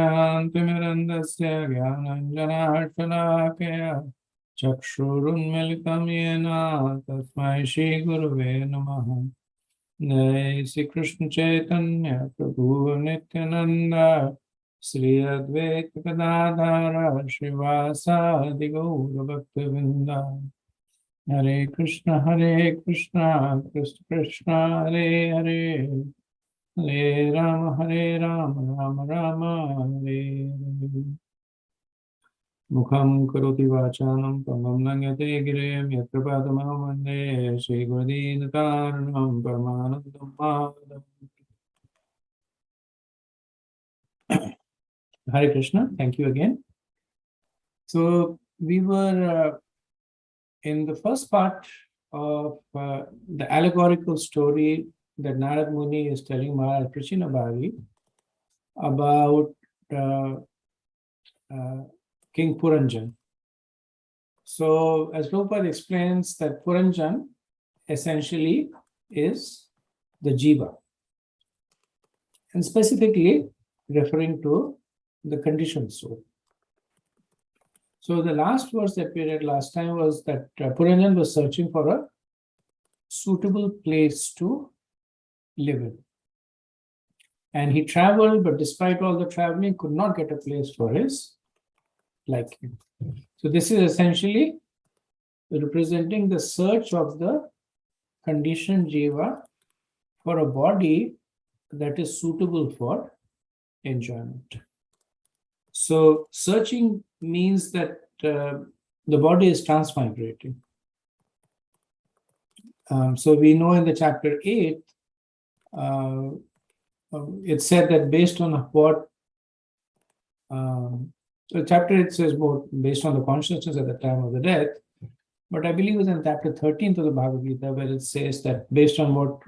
ज्ञानाञ्जनशलाकया ज्ञानाञ्जनाशलाकया चक्षुरुन्मिलितं येन तस्मै श्रीगुरवे नमः। जय श्री कृष्ण चैतन्य प्रभु नित्यानंद श्री अद्वैत गदाधर श्रीवासादि गौर भक्तवृंद। हरे कृष्ण कृष्ण कृष्ण हरे हरे, हरे राम राम राम हरे हरे। मुखं करोति वाचालं पङ्गुं लङ्घयते गिरिं यत्र पादमहं वन्दे श्रीगुरुदीनकारुणं परमानन्दं माधवम्। Hare Krishna, thank you again. So we were in the first part of the allegorical story that Narad Muni is telling Maharaj Prachinabhavi about King Puranjan. So, as Prabhupada explains, that Puranjan essentially is the Jiva, and specifically referring to the conditioned soul. So, the last verse that we read last time was that Puranjan was searching for a suitable place to live in. And he traveled, but despite all the traveling, could not get a place for his liking. So this is essentially representing the search of the conditioned jiva for a body that is suitable for enjoyment. So searching means that the body is transmigrating. So we know in the chapter 8, it said that based on what so chapter 8 says more based on the consciousness at the time of the death, but I believe it's in chapter 13 of the Bhagavad Gita where it says that based on what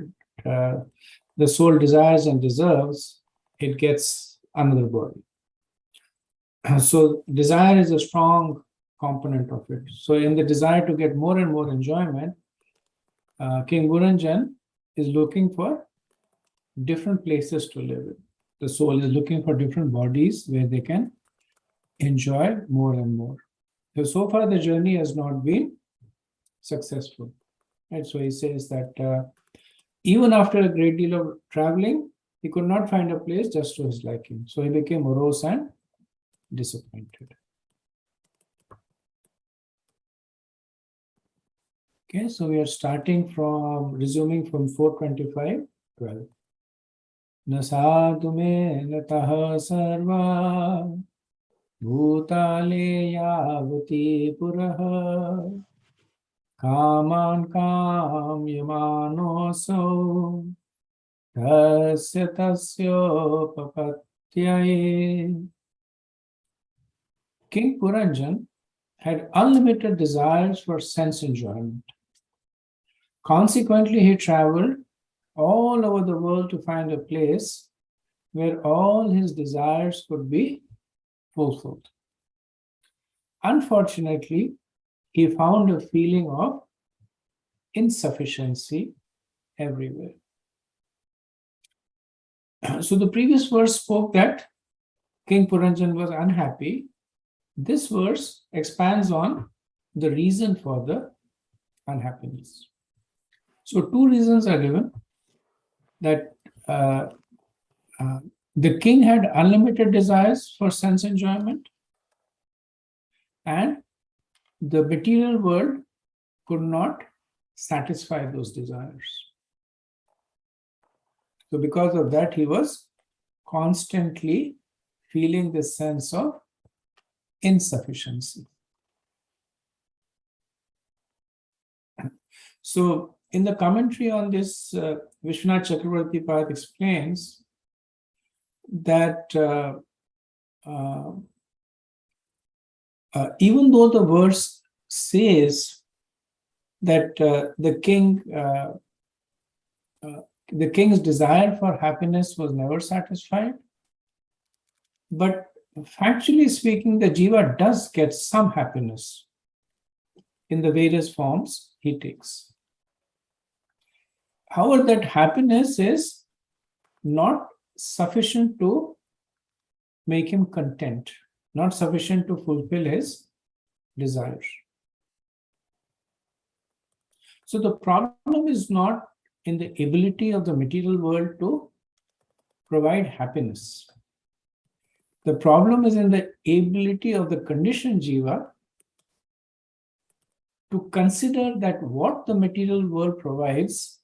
the soul desires and deserves, it gets another body. So desire is a strong component of it. So in the desire to get more and more enjoyment, King Puranjan is looking for different places to live in. The soul is looking for different bodies where they can enjoy more and more. So far the journey has not been successful. Right? So he says that even after a great deal of traveling, he could not find a place just to his liking. So he became morose and disappointed. Okay, so we are resuming from 425:12. Nasadu me natah sarva bhutale yavati puraha kaman kamyamanoso tasya tasyo papatyaye. King Puranjan had unlimited desires for sense enjoyment. Consequently, he traveled all over the world to find a place where all his desires could be fulfilled. Unfortunately, he found a feeling of insufficiency everywhere. So the previous verse spoke that King Puranjan was unhappy. This verse expands on the reason for the unhappiness. So two reasons are given. That the king had unlimited desires for sense enjoyment, and the material world could not satisfy those desires. So because of that, he was constantly feeling this sense of insufficiency. So in the commentary on this, Vishwanath Chakravarti Pad explains that even though the verse says that the king's desire for happiness was never satisfied, but factually speaking, the jiva does get some happiness in the various forms he takes. However, that happiness is not sufficient to make him content, not sufficient to fulfill his desires. So the problem is not in the ability of the material world to provide happiness. The problem is in the ability of the conditioned jiva to consider that what the material world provides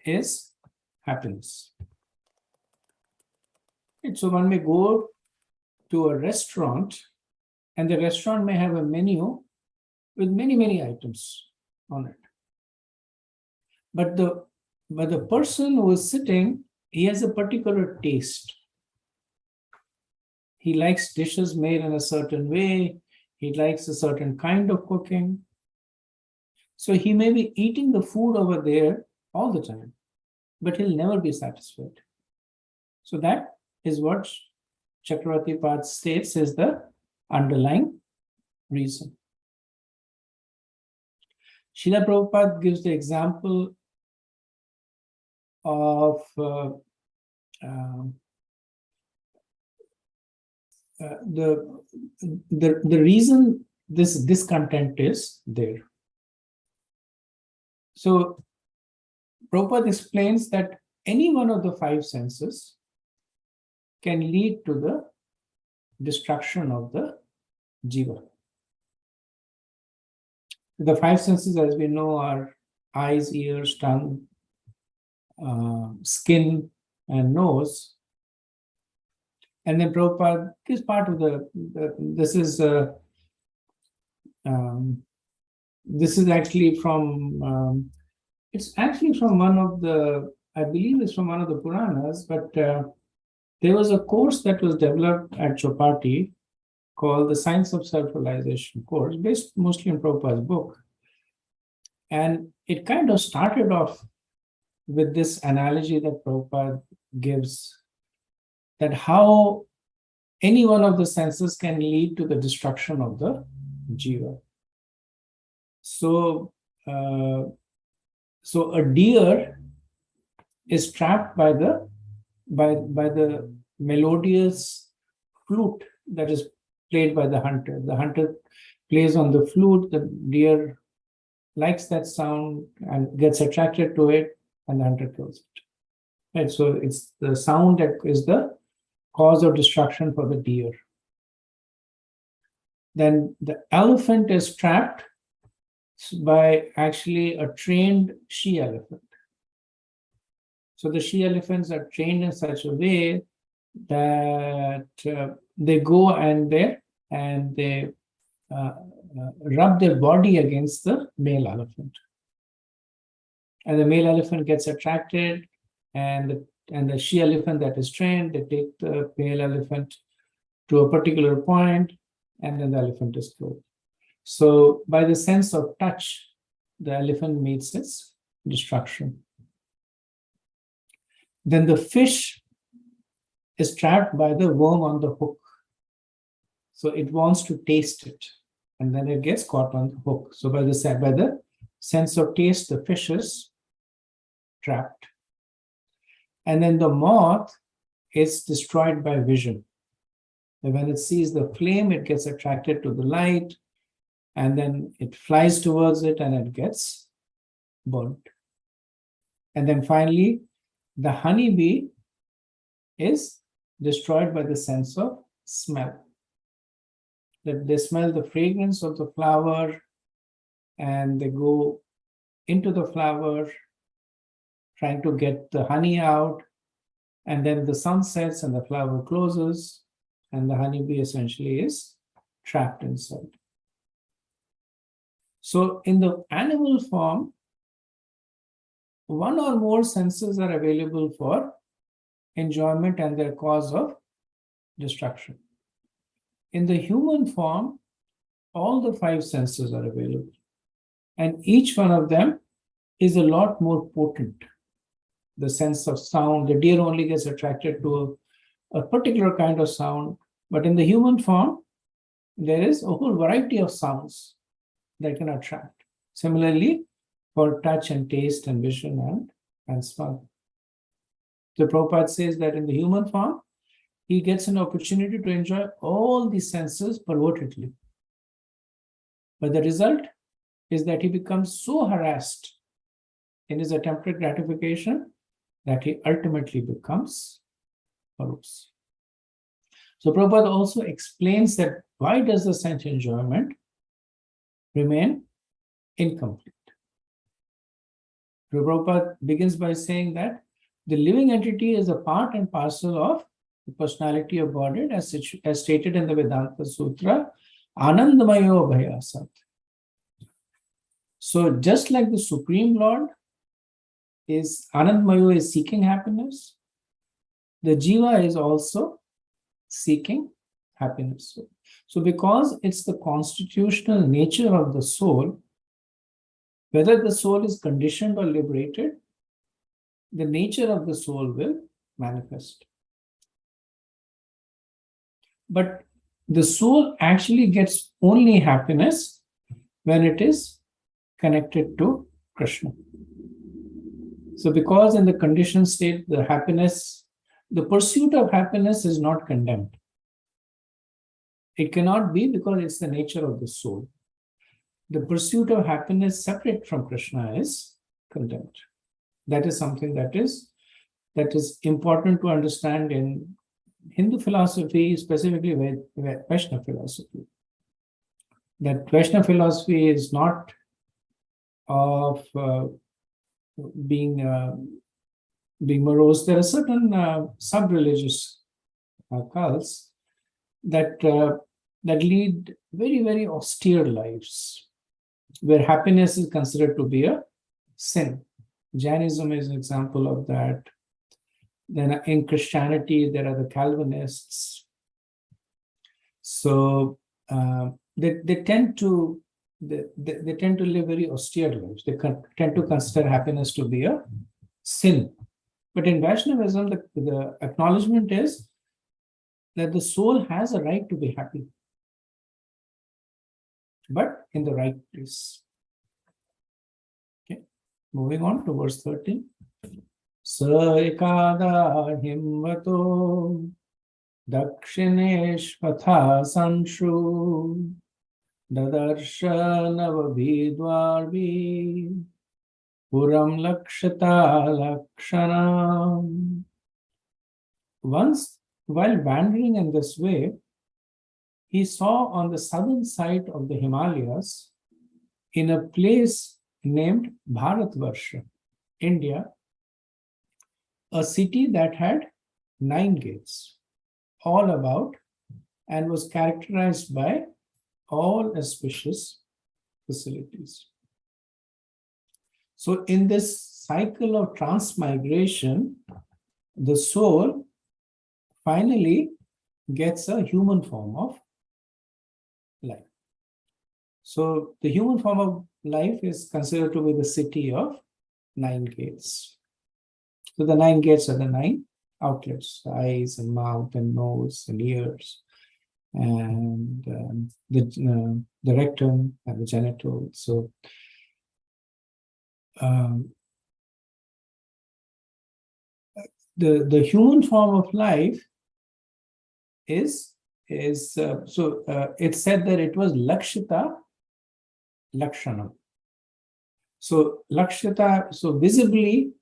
is happiness. And so one may go to a restaurant, and the restaurant may have a menu with many, many items on it. But the person who is sitting, he has a particular taste. He likes dishes made in a certain way. He likes a certain kind of cooking. So he may be eating the food over there all the time, but he'll never be satisfied. So that is what Chakravarti Path states is the underlying reason. Srila Prabhupada gives the example of the reason this discontent is there. So Prabhupada explains that any one of the five senses can lead to the destruction of the jiva. The five senses, as we know, are eyes, ears, tongue, skin, and nose. And then Prabhupada is part of this is actually from, it's actually from one of the, I believe it's from one of the Puranas, but there was a course that was developed at Chopati called the Science of Self-Realization course, based mostly on Prabhupada's book. And it kind of started off with this analogy that Prabhupada gives, that how any one of the senses can lead to the destruction of the jiva. So, so a deer is trapped by the melodious flute that is played by the hunter. The hunter plays on the flute, the deer likes that sound and gets attracted to it, and the hunter kills it. Right? So it's the sound that is the cause of destruction for the deer. Then the elephant is trapped by actually a trained she-elephant. So the she-elephants are trained in such a way that they go and they rub their body against the male elephant. And the male elephant gets attracted, and the she-elephant that is trained, they take the male elephant to a particular point, and then the elephant is killed. So by the sense of touch, the elephant meets its destruction. Then the fish is trapped by the worm on the hook. So it wants to taste it, and then it gets caught on the hook. So by the sense of taste, the fish is trapped. And then the moth is destroyed by vision. And when it sees the flame, it gets attracted to the light, and then it flies towards it and it gets burnt. And then finally, the honeybee is destroyed by the sense of smell. That they smell the fragrance of the flower, and they go into the flower trying to get the honey out, and then the sun sets and the flower closes, and the honeybee essentially is trapped inside. So in the animal form, one or more senses are available for enjoyment and their cause of destruction. In the human form, all the five senses are available, and each one of them is a lot more potent. The sense of sound, the deer only gets attracted to a particular kind of sound, but in the human form, there is a whole variety of sounds that can attract. Similarly, for touch and taste and vision and smell. The Prabhupada says that in the human form, he gets an opportunity to enjoy all the senses pervertedly. But the result is that he becomes so harassed in his attempted gratification that he ultimately becomes morose. So Prabhupada also explains that why does the sense enjoyment remain incomplete? Prabhupada begins by saying that the living entity is a part and parcel of the personality of Godhead, as stated in the Vedanta Sutra, Anandamayo Bhayasat. So just like the Supreme Lord is Anandamayo, is seeking happiness, the Jiva is also seeking happiness. So because it's the constitutional nature of the soul, whether the soul is conditioned or liberated, the nature of the soul will manifest. But the soul actually gets only happiness when it is connected to Krishna. So because in the conditioned state, the pursuit of happiness is not condemned. It cannot be because it's the nature of the soul. The pursuit of happiness separate from Krishna is condemned. That is something that is important to understand in Hindu philosophy, specifically Vaishnava philosophy. That Vaishnava philosophy is not of being morose. There are certain sub-religious cults that lead very, very austere lives, where happiness is considered to be a sin. Jainism is an example of that. Then in Christianity, there are the Calvinists. So they tend to live very austere lives. They tend to consider happiness to be a sin. But in Vaishnavism, the acknowledgement is that the soul has a right to be happy, but in the right place. Okay, moving on to verse 13. Sa ekada himvato dakshinesh patha sanshu dadarsha navabhidvarvi puram lakshata lakshanam. Once, while wandering in this way, he saw on the southern side of the Himalayas, in a place named Bharatvarsha, India, a city that had 9 gates all about and was characterized by all auspicious facilities. So in this cycle of transmigration, the soul finally gets a human form of life. So the human form of life is considered to be the city of 9 gates. So the 9 gates are the 9 outlets: eyes and mouth and nose and ears, and the rectum and the genital. So the human form of life is it's said that it was Lakshita Lakshanam. So Lakshita, so visibly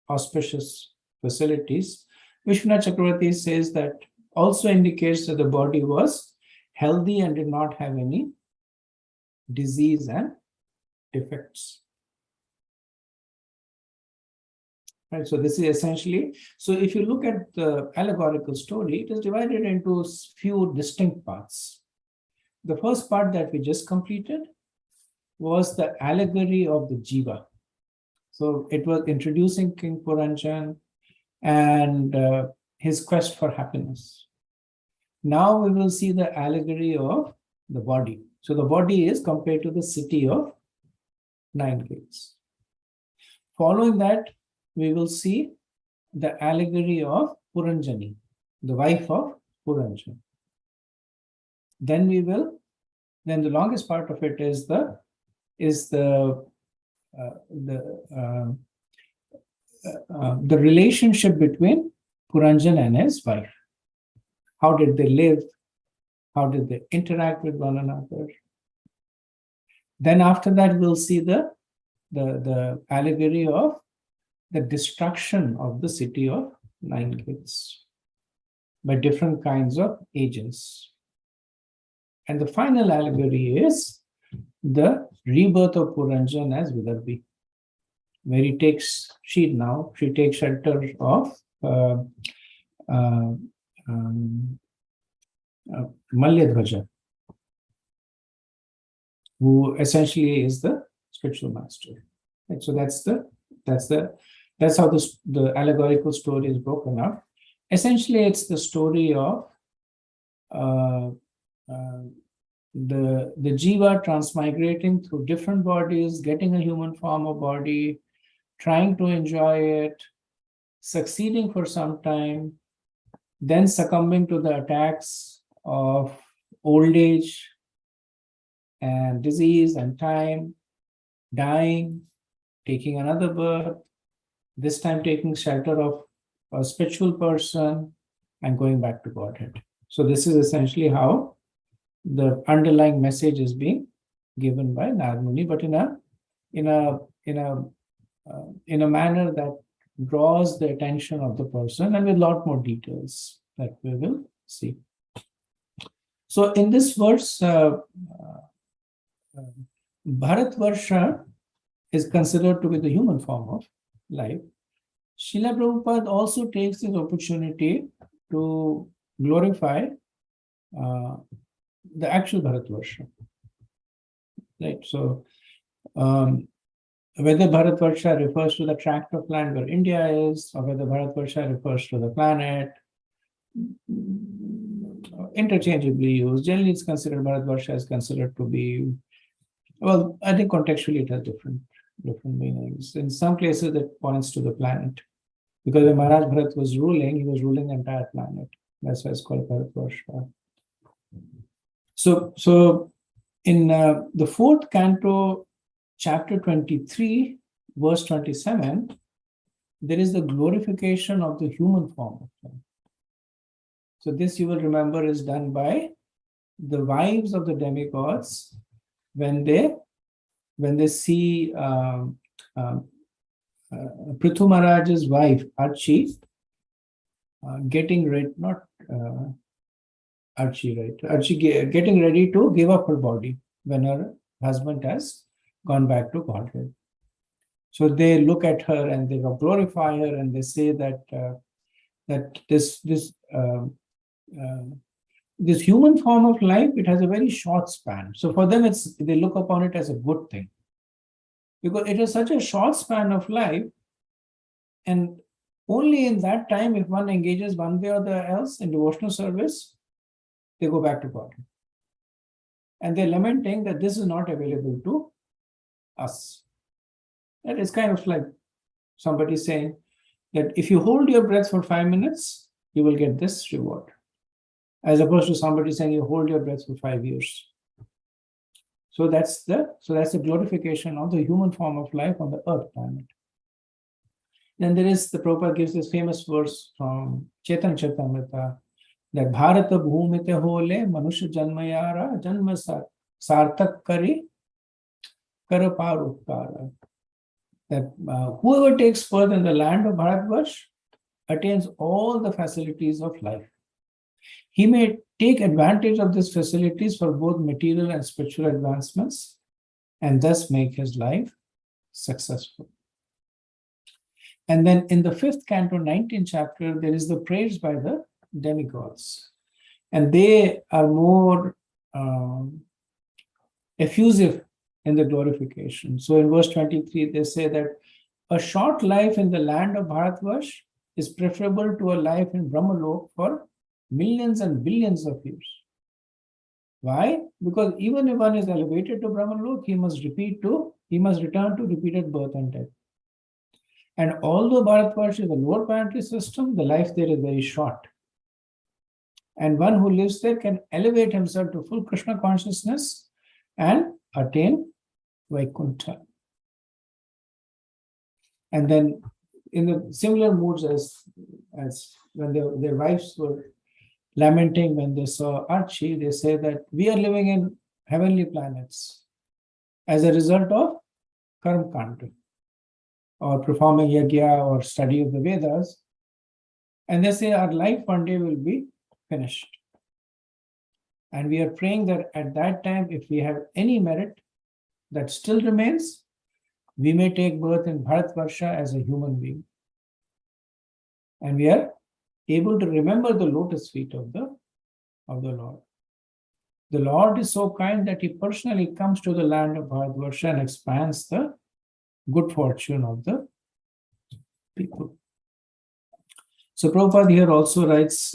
auspicious facilities. Vishwanath Chakravarti says that also indicates that the body was healthy and did not have any disease and defects. Right, so this is essentially, so if you look at the allegorical story, it is divided into few distinct parts. The first part that we just completed was the allegory of the Jiva. So it was introducing King Puranjan and his quest for happiness. Now we will see the allegory of the body. So the body is compared to the city of 9 gates. Following that, we will see the allegory of Puranjani, the wife of Puranjan. Then the longest part of it is the relationship between Puranjan and his wife. How did they live? How did they interact with one another? Then after that, we'll see the allegory of the destruction of the city of 9 gates by different kinds of agents. And the final allegory is the rebirth of Puranjan as Vidarbhi, where she takes shelter of Malyadhwaja, who essentially is the spiritual master. Right? So that's how the allegorical story is broken up. Essentially, it's the story of the jiva transmigrating through different bodies, getting a human form of body, trying to enjoy it, succeeding for some time, then succumbing to the attacks of old age and disease and time, dying, taking another birth, this time taking shelter of a spiritual person and going back to Godhead. So this is essentially how the underlying message is being given by Narad Muni, but in a manner that draws the attention of the person and with a lot more details that we will see. So in this verse, Bharatvarsha is considered to be the human form of life. Srila Prabhupada also takes this opportunity to glorify the actual Bharatvarsha. Right. So whether Bharatvarsha refers to the tract of land where India is, or whether Bharatvarsha refers to the planet, interchangeably used. Generally, it's considered Bharatvarsha is considered to be, well, I think contextually it has different meanings. In some places, it points to the planet, because when Maharaj Bharat was ruling, he was ruling the entire planet. That's why it's called Bharatvarsha. So in the fourth canto, chapter 23, verse 27, there is the glorification of the human form of life. So this, you will remember, is done by the wives of the demigods when they see Prithu Maharaj's wife, Archie, getting ready, getting ready to give up her body when her husband has gone back to Godhead. So they look at her and they glorify her, and they say that this human form of life, it has a very short span. So for them, they look upon it as a good thing, because it is such a short span of life, and only in that time, if one engages one way or the else in devotional service, they go back to God. And they're lamenting that this is not available to us. And it's kind of like somebody saying that if you hold your breath for 5 minutes, you will get this reward, as opposed to somebody saying you hold your breath for 5 years. So that's the glorification of the human form of life on the earth planet. Then there is, the Prabhupada gives this famous verse from Chaitanya Charitamrita, that Bharata bhumite hole manusha janmayara janma sartak kari karaparupkara. That whoever takes birth in the land of Bharatvarsh attains all the facilities of life. He may take advantage of these facilities for both material and spiritual advancements, and thus make his life successful. And then in the 5th canto, 19th chapter, there is the praise by the demigods. And they are more effusive in the glorification. So in verse 23, they say that a short life in the land of Bharatvarsh is preferable to a life in Brahmalok for millions and billions of years. Why? Because even if one is elevated to Brahmalok, he must return to repeated birth and death. And although Bharatvarsh is a lower planetary system, the life there is very short. And one who lives there can elevate himself to full Krishna consciousness and attain Vaikuntha. And then in the similar moods as when their wives were lamenting when they saw Archie, they say that we are living in heavenly planets as a result of karma kanda, or performing yagya or study of the Vedas. And they say our life one day will be finished. And we are praying that at that time, if we have any merit that still remains, we may take birth in Bharatvarsha as a human being. And we are able to remember the lotus feet of the Lord. The Lord is so kind that he personally comes to the land of Bharatvarsha and expands the good fortune of the people. So Prabhupada here also writes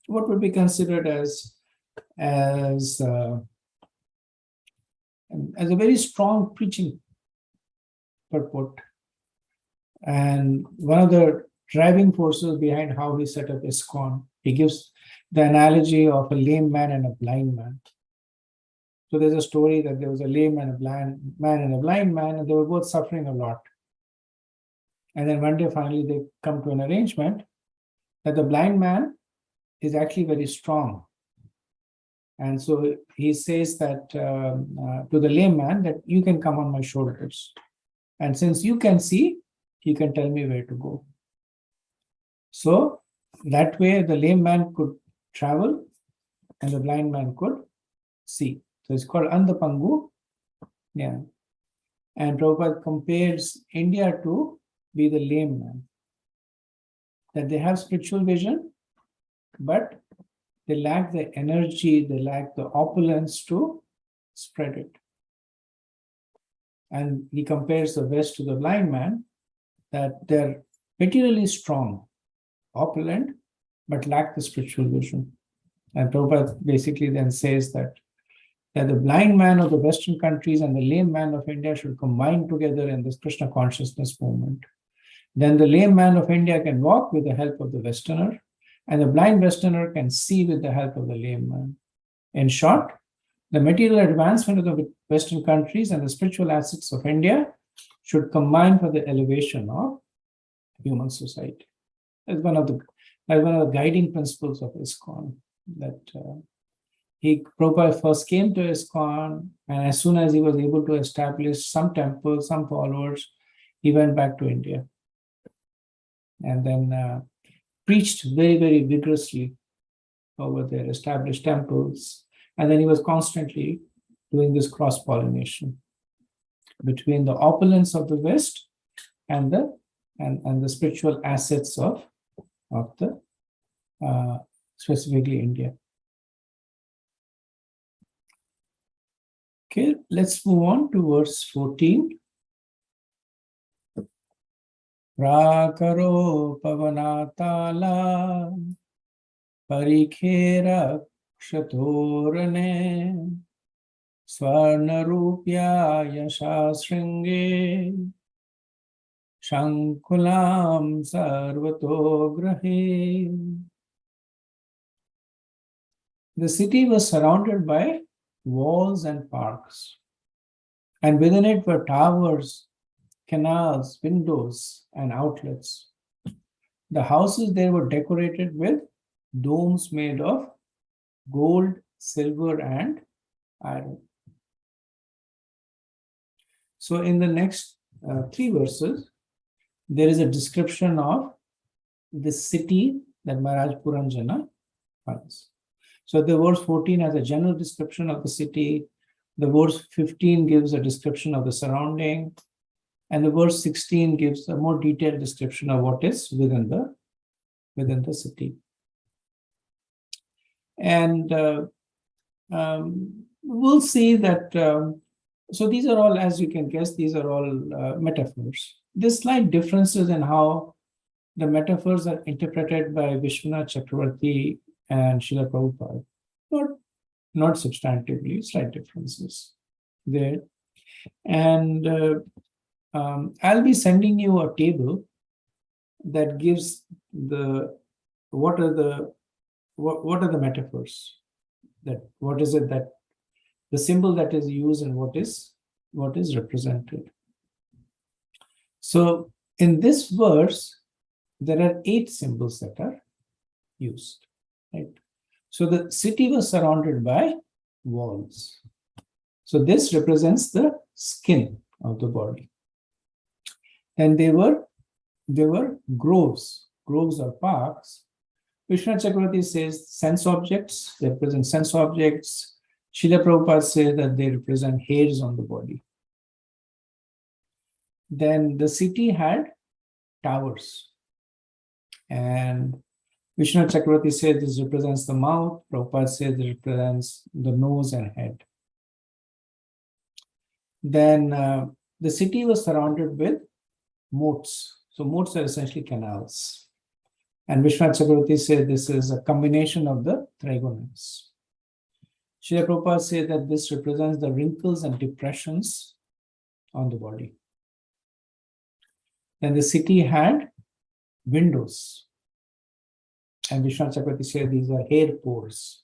what would be considered as a very strong preaching purport, and one of the driving forces behind how he set up ISKCON. He gives the analogy of a lame man and a blind man. So there's a story that there was a lame and a blind man, and they were both suffering a lot. And then one day finally they come to an arrangement that the blind man is actually very strong. And so he says that to the lame man that you can come on my shoulders. And since you can see, you can tell me where to go. So that way the lame man could travel and the blind man could see. So it's called Andhapangu. Yeah. And Prabhupada compares India to be the lame man. That they have spiritual vision, but they lack the energy, they lack the opulence to spread it. And he compares the West to the blind man, that they're materially strong, opulent, but lack the spiritual vision. And Prabhupada basically then says that the blind man of the Western countries and the lame man of India should combine together in this Krishna consciousness movement. Then the lame man of India can walk with the help of the Westerner, and the blind Westerner can see with the help of the lame man. In short, the material advancement of the Western countries and the spiritual assets of India should combine for the elevation of human society. That's one of the guiding principles of ISKCON. That Prabhupada first came to ISKCON, and as soon as he was able to establish some temples, some followers, he went back to India. And then preached very, very vigorously over there, established temples. And then he was constantly doing this cross-pollination between the opulence of the West and the spiritual assets of the specifically India. Okay, let's move on to verse 14. Prakaro pavanatala parikhera kshatorane swarnarupya yashasringe shankulam sarvato grahe. The city was surrounded by walls and parks, and within it were towers, canals, windows, and outlets. The houses there were decorated with domes made of gold, silver, and iron. So in the next 3 verses, there is a description of the city that Maharaj Puranjana runs. So the verse 14 has a general description of the city. The verse 15 gives a description of the surrounding. And the verse 16 gives a more detailed description of what is within the city. And we'll see that, so these are all, as you can guess, these are all metaphors. There's slight differences in how the metaphors are interpreted by Vishwanath Chakravarti and Srila Prabhupada. Not substantively, slight differences there. And I'll be sending you a table that gives what are the metaphors, that what is it that the symbol that is used and what is represented. So in this verse, there are 8 symbols that are used. Right? So the city was surrounded by walls. So this represents the skin of the body. And they were groves or parks. Vishwanath Chakravarti says sense objects, they represent sense objects. Srila Prabhupada says that they represent hairs on the body. Then the city had towers. And Vishwanath Chakravarti says this represents the mouth. Prabhupada says it represents the nose and head. Then the city was surrounded with moats. So moats are essentially canals. And Vishwanath Chakravarti said this is a combination of the trigonals. Srila Prabhupada said that this represents the wrinkles and depressions on the body. Then the city had windows. And Vishwanath Chakravarti said these are hair pores.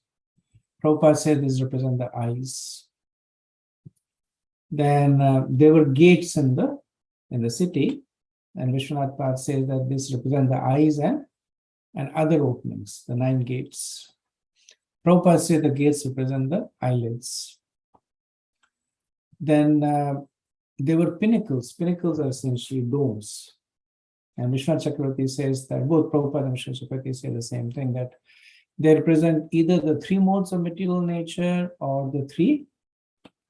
Prabhupada said these represent the eyes. Then there were gates in the city. And Vishwanath Pad says that this represents the eyes and other openings, the 9 gates. Prabhupada says the gates represent the eyelids. Then there were pinnacles. Pinnacles are essentially domes. And Vishwanath Chakravarti says that both Prabhupada and Vishwanath Chakravarti say the same thing, that they represent either the 3 modes of material nature or the 3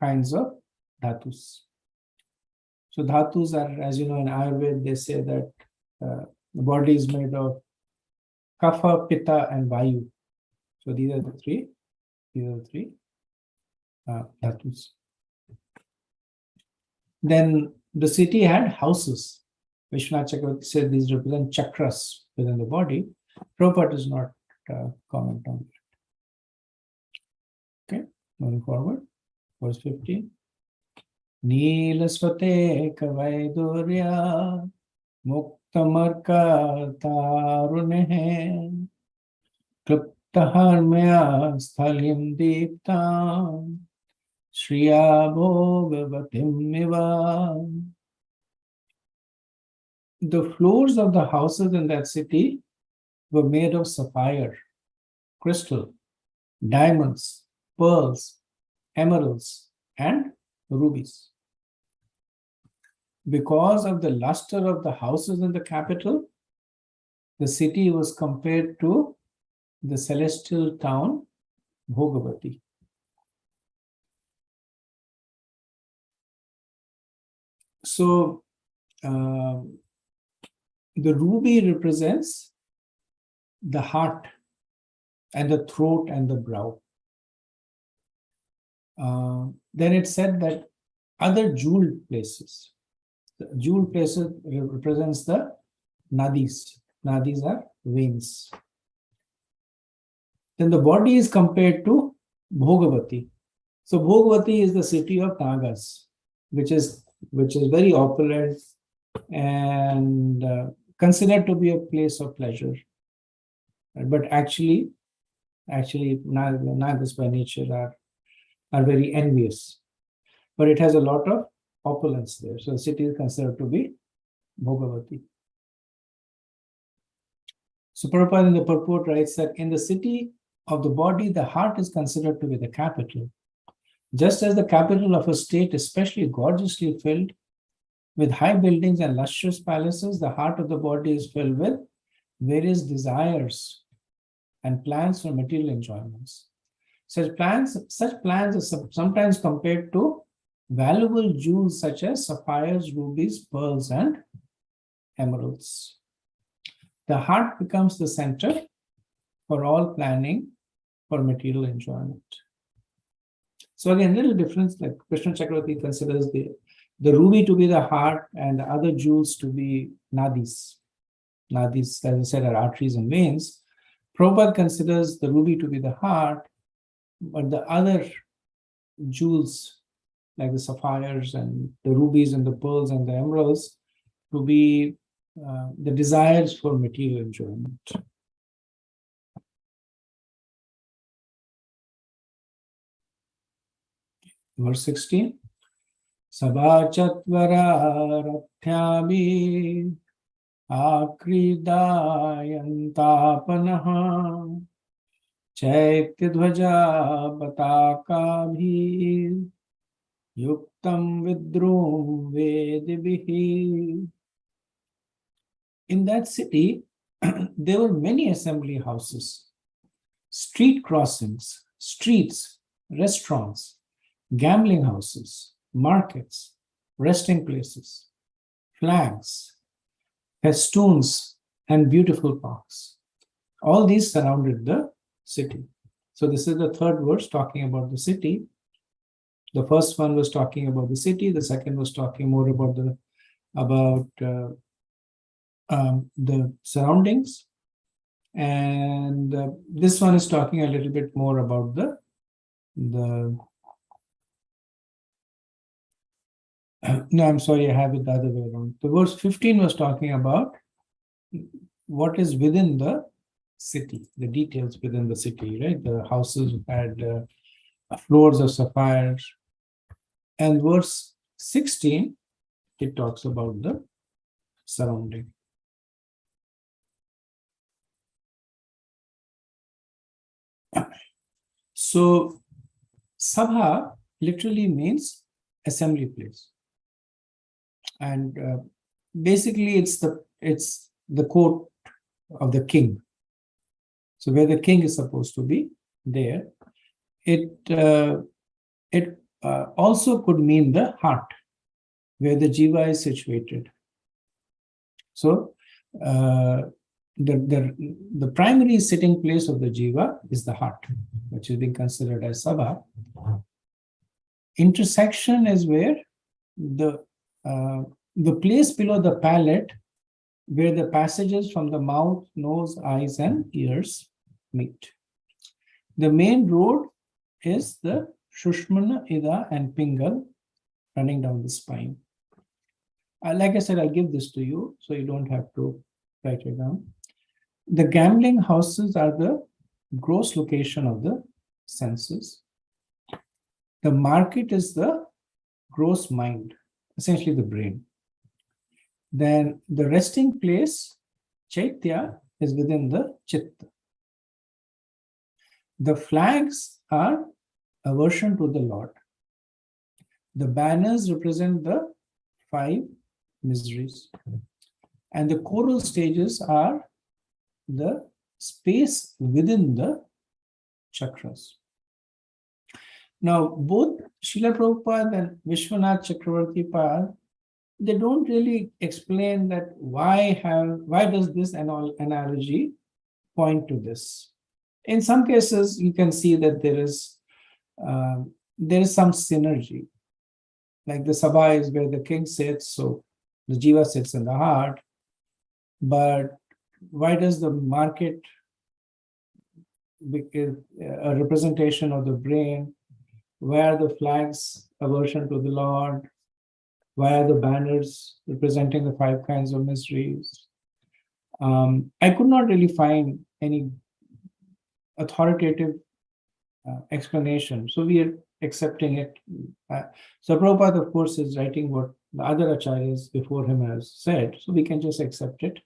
kinds of dhatus. So dhatus are, as you know, in Ayurveda, they say that the body is made of kapha, pitta, and vayu. So these are the three dhatus. Then the city had houses. Vishwanath Chakravarti said these represent chakras within the body. Prabhupada does not comment on that. Okay, moving forward, verse 15. Neelasvate kavaidurya muktamarka tarunehe kliptaharmya sthalim deeptam shriya bhogavatim iva. The floors of the houses in that city were made of sapphire, crystal, diamonds, pearls, emeralds, and rubies. Because of the luster of the houses in the capital, the city was compared to the celestial town Bhogavati. So, the ruby represents the heart and the throat and the brow. Then it said that other jeweled places, the jeweled places represents the nadis. Nadis are veins. Then the body is compared to Bhogavati. So Bhogavati is the city of Nagas, which is very opulent and considered to be a place of pleasure. But actually Nagas by nature are very envious. But it has a lot of opulence there. So the city is considered to be Bhogavati. So Prabhupada in the purport writes that in the city of the body, the heart is considered to be the capital. Just as the capital of a state, especially gorgeously filled with high buildings and lustrous palaces, the heart of the body is filled with various desires and plans for material enjoyments. Such plans are sometimes compared to valuable jewels such as sapphires, rubies, pearls, and emeralds. The heart becomes the center for all planning for material enjoyment. So again, little difference, like Krishna Chakravarti considers the ruby to be the heart and the other jewels to be nadis. Nadis, as I said, are arteries and veins. Prabhupada considers the ruby to be the heart, but the other jewels, like the sapphires and the rubies and the pearls and the emeralds, to be the desires for material enjoyment. Verse 16. Sabhachatvara rathyabhi Akridayantapanaha Chaityadvaja Batakabhi Yuktam Vidrum Vedibihi. In that city, there were many assembly houses, street crossings, streets, restaurants, gambling houses, markets, resting places, flags, festoons, and beautiful parks. All these surrounded the city. So this is the third verse talking about the city. The first one was talking about the city. The second was talking more about the surroundings. And this one is talking a little bit more about the no, I'm sorry, I have it the other way around. The verse 15 was talking about what is within the city, the details within the city, right? The houses had floors of sapphires. And verse 16, it talks about the surrounding. So, Sabha literally means assembly place. And basically it's the court of the king. So where the king is supposed to be there. It also could mean the heart, where the jiva is situated. So the primary sitting place of the jiva is the heart, which is being considered as sabha. Intersection is where the place below the palate, where the passages from the mouth, nose, eyes, and ears meet. The main road is the Shushmana, Ida, and Pingal running down the spine. Like I said, I'll give this to you, so you don't have to write it down. The gambling houses are the gross location of the senses. The market is the gross mind, essentially the brain. Then the resting place, Chaitya, is within the Chitta. The flags are aversion to the Lord. The banners represent the 5 miseries. And the choral stages are the space within the chakras. Now, both Srila Prabhupada and Vishwanath Chakravarti Pad, they don't really explain that why does this analogy point to this. In some cases, you can see that there is some synergy. Like the sabha is where the king sits, so the jiva sits in the heart. But why does the market become a representation of the brain? Why are the flags aversion to the Lord? Why are the banners representing the 5 kinds of miseries? I could not really find any authoritative explanation. So we are accepting it. So Prabhupada, of course, is writing what the other acharyas before him has said. So we can just accept it.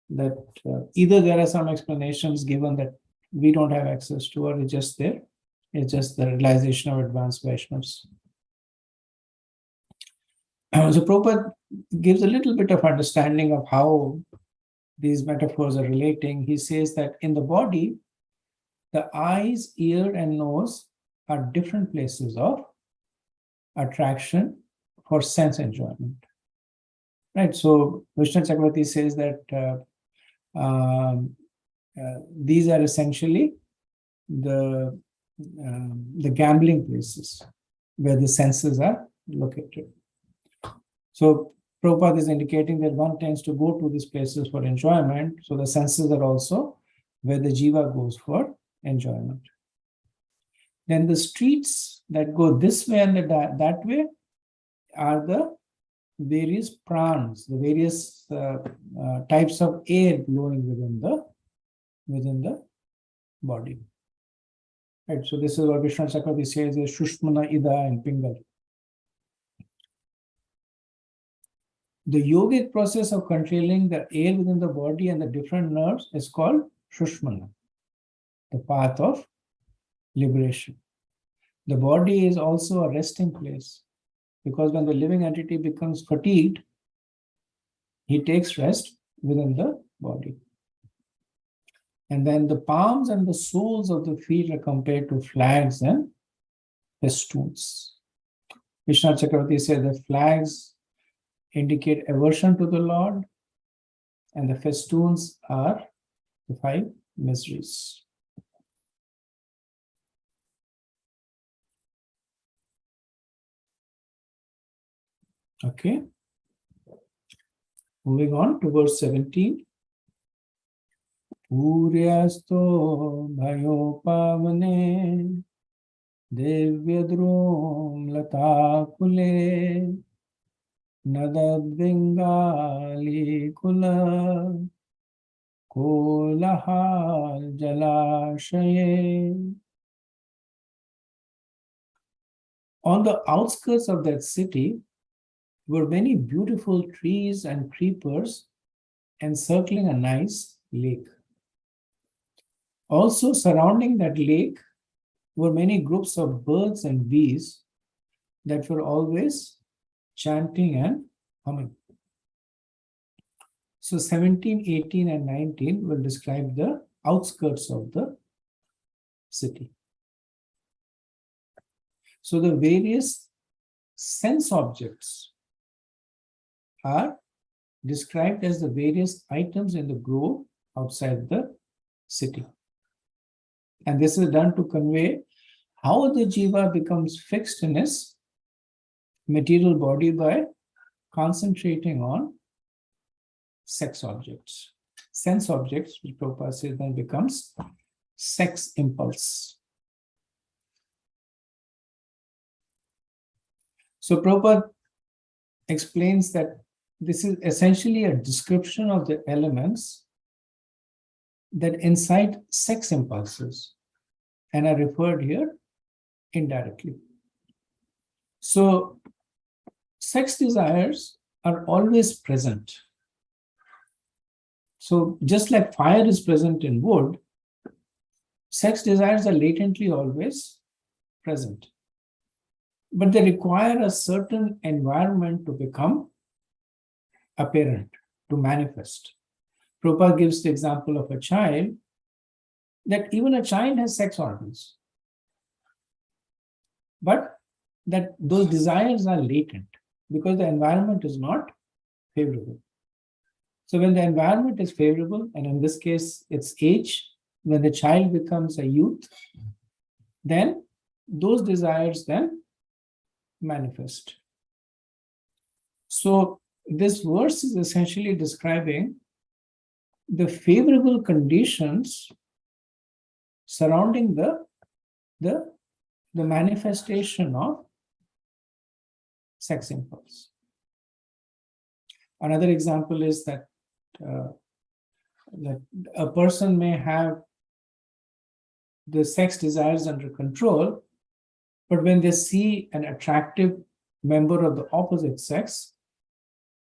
That either there are some explanations given that we don't have access to, or it's just there. It's just the realization of advanced Vaishnavas. So Prabhupada gives a little bit of understanding of how these metaphors are relating. He says that in the body, the eyes, ear, and nose are different places of attraction for sense enjoyment. Right. So Vishnu Chakravarti says that these are essentially the gambling places where the senses are located. So Prabhupada is indicating that one tends to go to these places for enjoyment. So the senses are also where the jiva goes for enjoyment. Then the streets that go this way and that way are the various prans, the various types of air blowing within the body. Right. So this is what Vishnu Chakravarti says is Shushmana, Ida, and Pingal. The yogic process of controlling the air within the body and the different nerves is called Shushmana, the path of liberation. The body is also a resting place, because when the living entity becomes fatigued, he takes rest within the body. And then the palms and the soles of the feet are compared to flags and festoons. Vishnu Chakravarti said the flags indicate aversion to the Lord, and the festoons are the 5 miseries. Okay. Moving on to verse 17. Puryasto bhayopavane devyadrom latakule nadadvingali kula kolahal jalashaye. On the outskirts of that city were many beautiful trees and creepers encircling a nice lake. Also surrounding that lake were many groups of birds and bees that were always chanting and humming. So 17, 18, and 19 will describe the outskirts of the city. So the various sense objects are described as the various items in the grove outside the city. And this is done to convey how the jiva becomes fixed in his material body by concentrating on sex objects. Sense objects, which Prabhupada says, then becomes sex impulse. So Prabhupada explains that this is essentially a description of the elements that incite sex impulses and are referred here indirectly. So sex desires are always present. So just like fire is present in wood, sex desires are latently always present. But they require a certain environment to become apparent, to manifest. Prabhupada gives the example of a child, that even a child has sex organs, but that those desires are latent because the environment is not favorable. So when the environment is favorable, and in this case it's age, when the child becomes a youth, then those desires then manifest. So this verse is essentially describing the favorable conditions surrounding the manifestation of sex impulse. Another example is that that a person may have the sex desires under control, but when they see an attractive member of the opposite sex,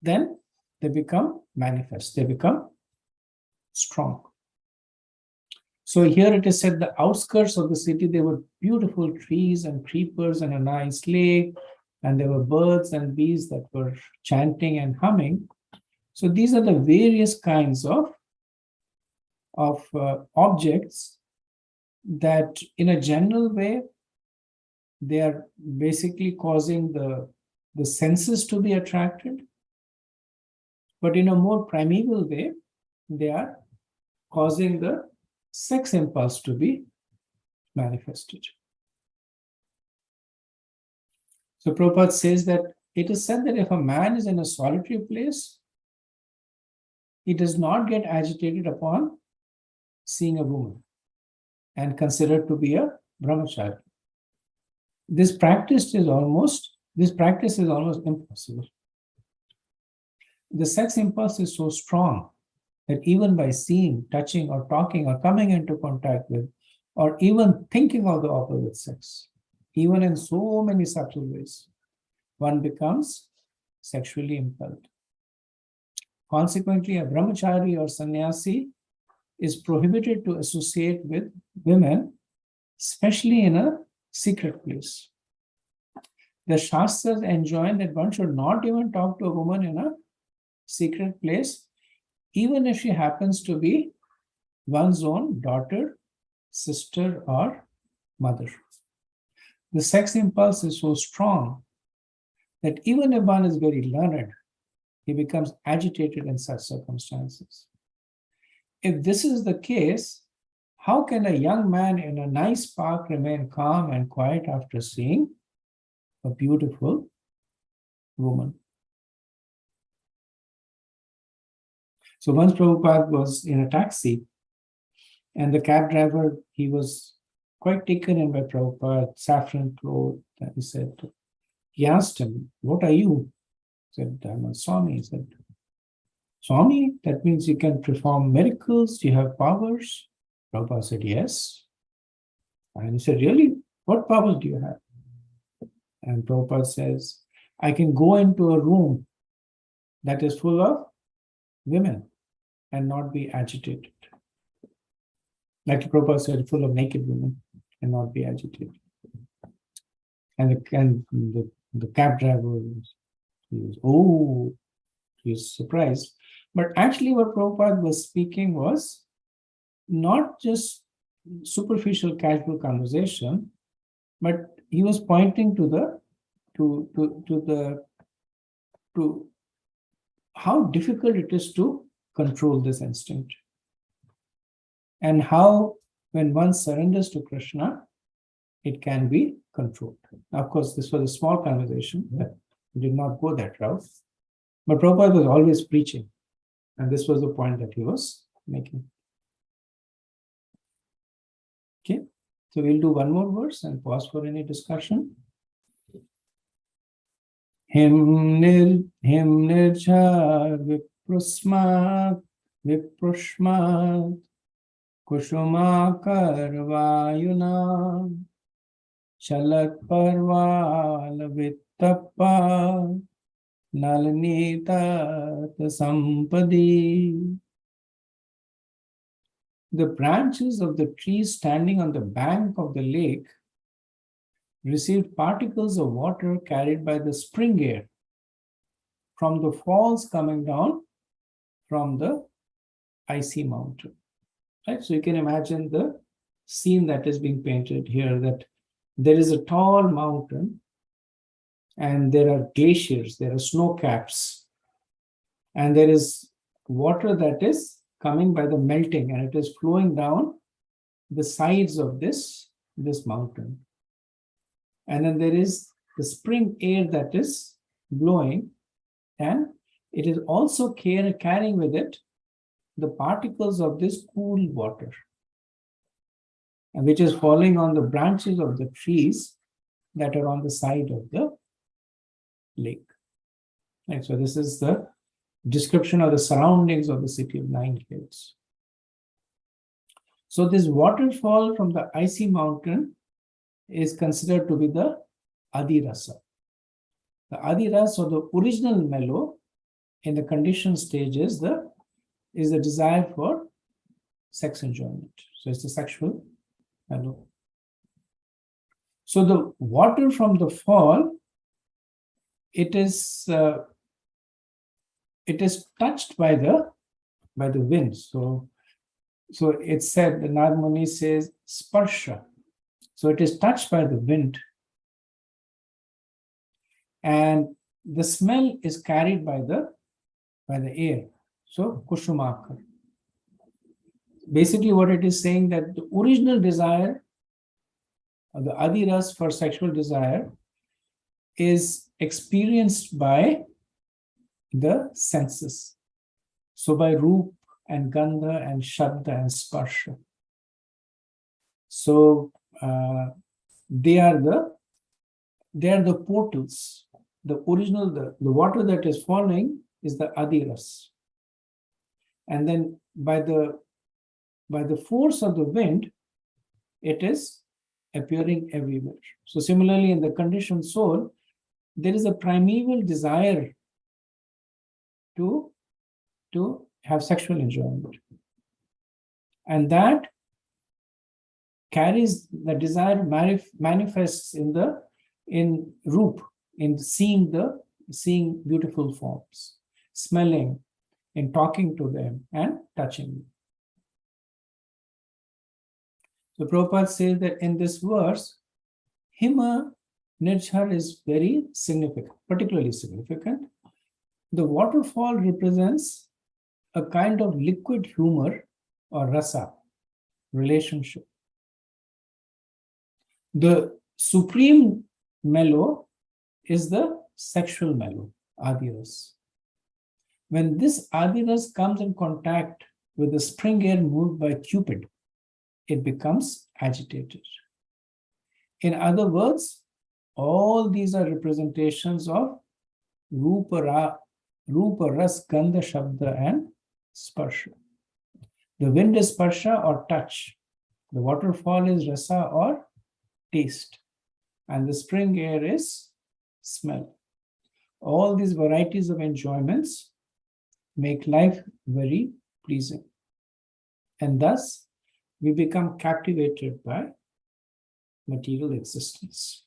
then they become manifest, they become strong. So here it is said the outskirts of the city, there were beautiful trees and creepers and a nice lake, and there were birds and bees that were chanting and humming. So these are the various kinds of objects that in a general way, they are basically causing the senses to be attracted. But in a more primeval way, they are causing the sex impulse to be manifested. So Prabhupada says that it is said that if a man is in a solitary place, he does not get agitated upon seeing a woman and considered to be a brahmachari. This practice is almost impossible. The sex impulse is so strong that even by seeing, touching, or talking, or coming into contact with, or even thinking of the opposite sex, even in so many subtle ways, one becomes sexually impelled. Consequently, a brahmachari or sannyasi is prohibited to associate with women, especially in a secret place. The Shastras enjoin that one should not even talk to a woman in a secret place, even if she happens to be one's own daughter, sister, or mother. The sex impulse is so strong that even if one is very learned, he becomes agitated in such circumstances. If this is the case, how can a young man in a nice park remain calm and quiet after seeing a beautiful woman? So once Prabhupada was in a taxi, and the cab driver, he was quite taken in by Prabhupada, saffron clothed, and he asked him, "What are you?" He said, "I'm a Swami." He said, "Swami, that means you can perform miracles, do you have powers?" Prabhupada said, "Yes." And he said, "Really? What powers do you have?" And Prabhupada says, "I can go into a room that is full of women and not be agitated." Like Prabhupada said, full of naked women and not be agitated. And the cab driver, he was surprised. But actually what Prabhupada was speaking was not just superficial casual conversation, but he was pointing to how difficult it is to control this instinct, and how when one surrenders to Krishna, it can be controlled. Now, of course, this was a small conversation that did not go that route, but Prabhupada was always preaching, and this was the point that he was making. Okay, so we'll do one more verse and pause for any discussion. Him nircha viprushmat Kushumakar Vayuna Chalat Parval Vittappa Nalinitat Sampadi. The branches of the trees standing on the bank of the lake received particles of water carried by the spring air from the falls coming down from the icy mountain. Right? So you can imagine the scene that is being painted here, that there is a tall mountain and there are glaciers, there are snow caps, and there is water that is coming by the melting, and it is flowing down the sides of this mountain. And then there is the spring air that is blowing, and it is also carrying with it the particles of this cool water, and which is falling on the branches of the trees that are on the side of the lake. Right, so this is the description of the surroundings of the city of 9 hills. So this waterfall from the icy mountain is considered to be the Adi Rasa. The Adi Rasa, or the original mellow in the conditioned stage, is the desire for sex enjoyment. So it's the sexual mellow. So the water from the fall, it is touched by the wind. So it's said, the Nag Muni says sparsha. So it is touched by the wind, and the smell is carried by the air. So kushumakar. Basically what it is saying, that the original desire, or the adiras for sexual desire, is experienced by the senses. So by roop and gandha and shabda and sparsha. So they are the portals. The original, the water that is falling is the adiras. And then by the force of the wind, it is appearing everywhere. So similarly, in the conditioned soul, there is a primeval desire to to have sexual enjoyment. And that carries the desire, manifests in roop, in seeing beautiful forms, smelling, in talking to them and touching them. So Prabhupada says that in this verse, Hima Nirjhar is very significant, particularly significant. The waterfall represents a kind of liquid humor or rasa, relationship. The supreme mellow is the sexual mellow, adiras. When this adiras comes in contact with the spring air moved by Cupid, it becomes agitated. In other words, all these are representations of Rupa, Ras, Gandha, Shabda, and Sparsha. The wind is Sparsha or touch. The waterfall is Rasa or taste. And the spring air is smell. All these varieties of enjoyments make life very pleasing. And thus, we become captivated by material existence.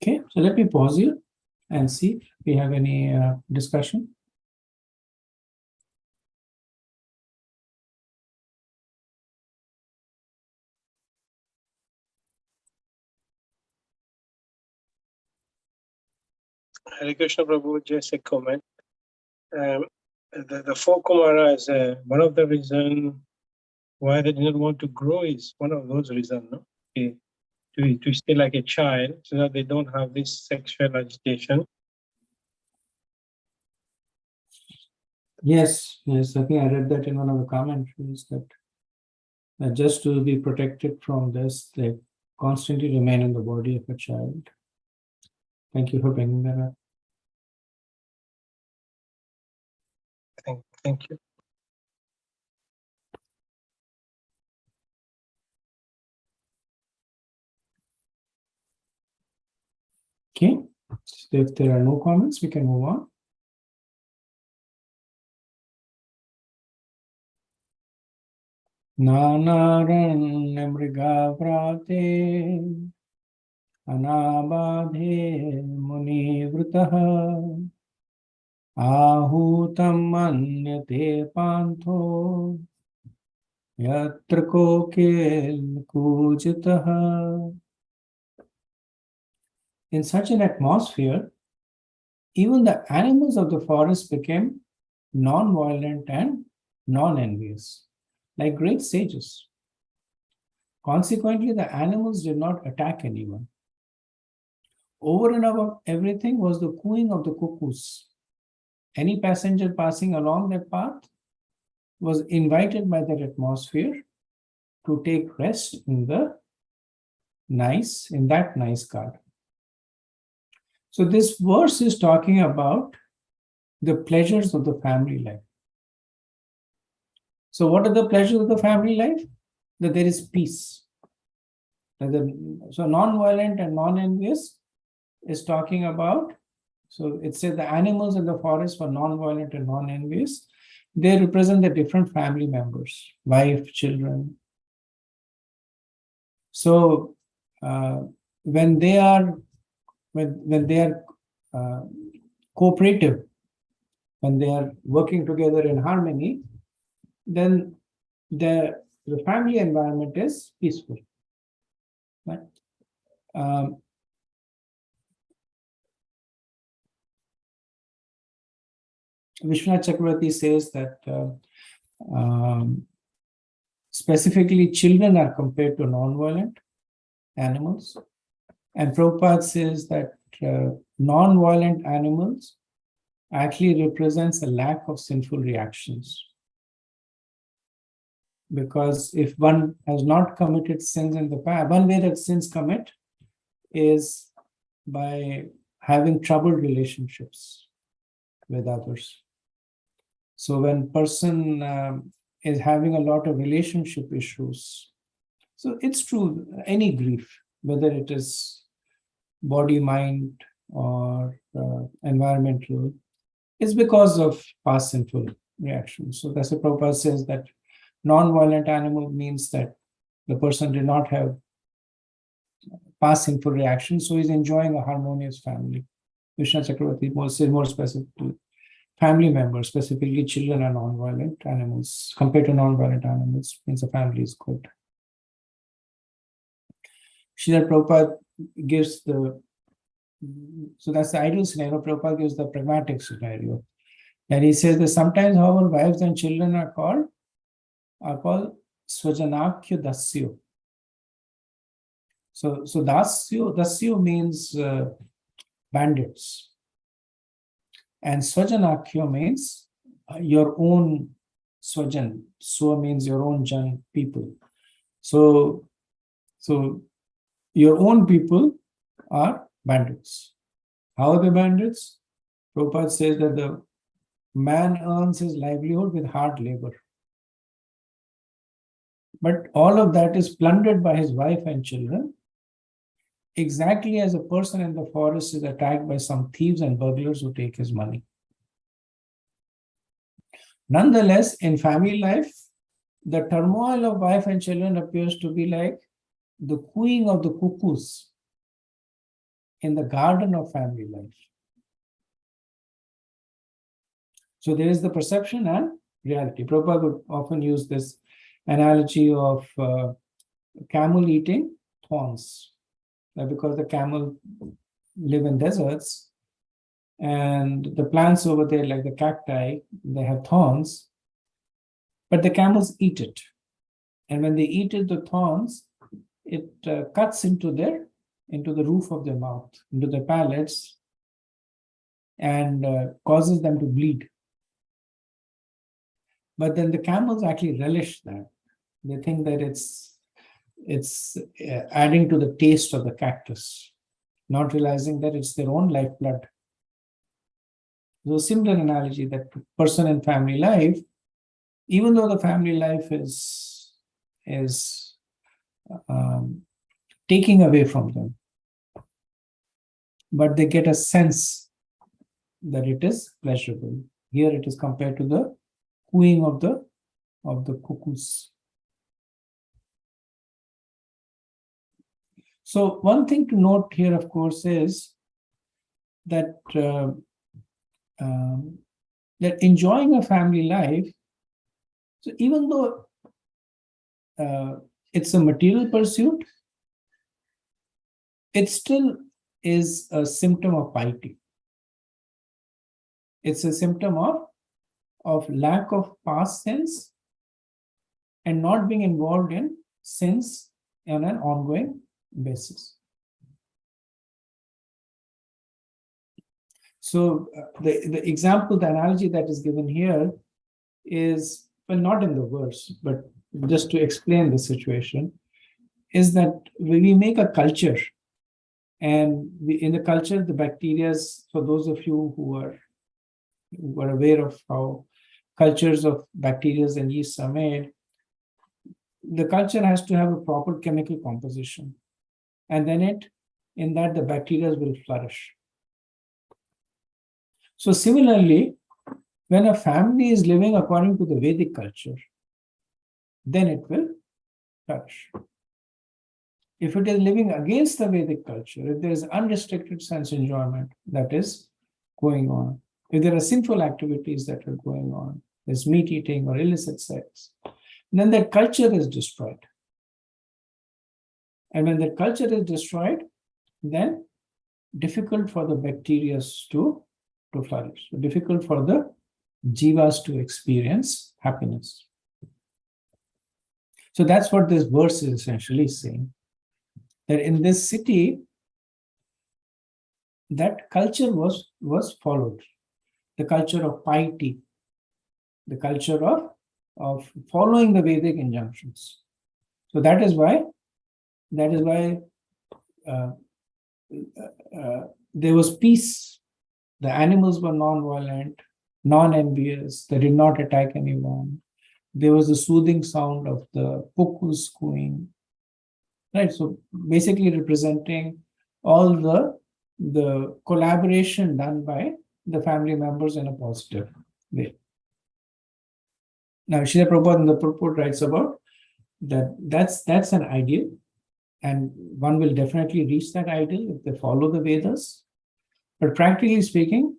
Okay, so let me pause here and see if we have any discussion. Hare Krishna Prabhu, just a comment. The four Kumaras, one of the reasons why they didn't want to grow is one of those reasons, no? To stay like a child so that they don't have this sexual agitation. Yes, I think I read that in one of the commentaries that just to be protected from this, they constantly remain in the body of a child. Thank you for bringing that up. Thank you. Okay, so if there are no comments, we can move on. Nanaranya mriga vrate anabadhe muni vritaha ahutam manyate pantho yatra kokil kujitaha. In such an atmosphere, even the animals of the forest became non-violent and non-envious, like great sages. Consequently, the animals did not attack anyone. Over and above everything was the cooing of the cuckoos. Any passenger passing along that path was invited by that atmosphere to take rest in that nice garden. So this verse is talking about the pleasures of the family life. So what are the pleasures of the family life? That there is peace. So non-violent and non-envious is talking about, so it says the animals in the forest were non-violent and non-envious. They represent the different family members, wife, children. So when they are cooperative, when they are working together in harmony, then the family environment is peaceful. Right? Vishwanath Chakravarti says that specifically children are compared to non-violent animals. And Prabhupada says that non-violent animals actually represents a lack of sinful reactions. Because if one has not committed sins in the past, one way that sins commit is by having troubled relationships with others. So when person is having a lot of relationship issues, so it's true, any grief, whether it is body, mind, or environmental, is because of past sinful reactions. So that's what Prabhupada says, that non-violent animal means that the person did not have past sinful reactions, so he's enjoying a harmonious family. Vishnu Chakravarti says more specifically, family members, specifically children, are non-violent animals. Compared to non-violent animals, means the family is good. Srila Prabhupada gives the, so that's the ideal scenario. Prabhupada gives the pragmatic scenario. And he says that sometimes, however, wives and children are called Swajanakya Dasyo. So Dasyo means bandits. And Swajanakya means your own Swajan. Swa means your own Jan, people. So your own people are bandits. How are they bandits? Prabhupada says that the man earns his livelihood with hard labor. But all of that is plundered by his wife and children, exactly as a person in the forest is attacked by some thieves and burglars who take his money. Nonetheless, in family life, the turmoil of wife and children appears to be like the cooing of the cuckoos in the garden of family life. So there is the perception and reality. Prabhupada would often use this analogy of camel eating thorns. Because the camel live in deserts, and the plants over there, like the cacti, they have thorns, but the camels eat it. And when they eat it, the thorns, it cuts into the roof of their mouth, into their palates, and causes them to bleed. But then the camels actually relish that. They think that it's adding to the taste of the cactus, not realizing that it's their own lifeblood. So similar analogy, that person in family life, even though the family life is taking away from them, but they get a sense that it is pleasurable. Here it is compared to the cooing of the cuckoos. So one thing to note here, of course, is that that enjoying a family life, so even though it's a material pursuit, it still is a symptom of piety. It's a symptom of lack of past sins and not being involved in sins on an ongoing basis. So the example, the analogy that is given here is, well, not in the verse, but just to explain the situation, is that we make a culture, and in the culture, the bacteria, for those of you who are aware of how cultures of bacteria and yeasts are made, the culture has to have a proper chemical composition. And then in that the bacteria will flourish. So similarly, when a family is living according to the Vedic culture, then it will flourish. If it is living against the Vedic culture, if there is unrestricted sense enjoyment that is going on, if there are sinful activities that are going on, there's meat eating or illicit sex, then that culture is destroyed. And when the culture is destroyed, then difficult for the bacteria to flourish, difficult for the jivas to experience happiness. So that's what this verse is essentially saying, that in this city, that culture was followed, the culture of piety, the culture of following the Vedic injunctions. So that is why there was peace. The animals were non-violent, non-envious. They did not attack anyone. There was a soothing sound of the cuckoos cooing. Right, so basically representing all the the collaboration done by the family members in a positive way. Now, Srila Prabhupada in the purport writes about that's an ideal, and one will definitely reach that ideal if they follow the Vedas. But practically speaking,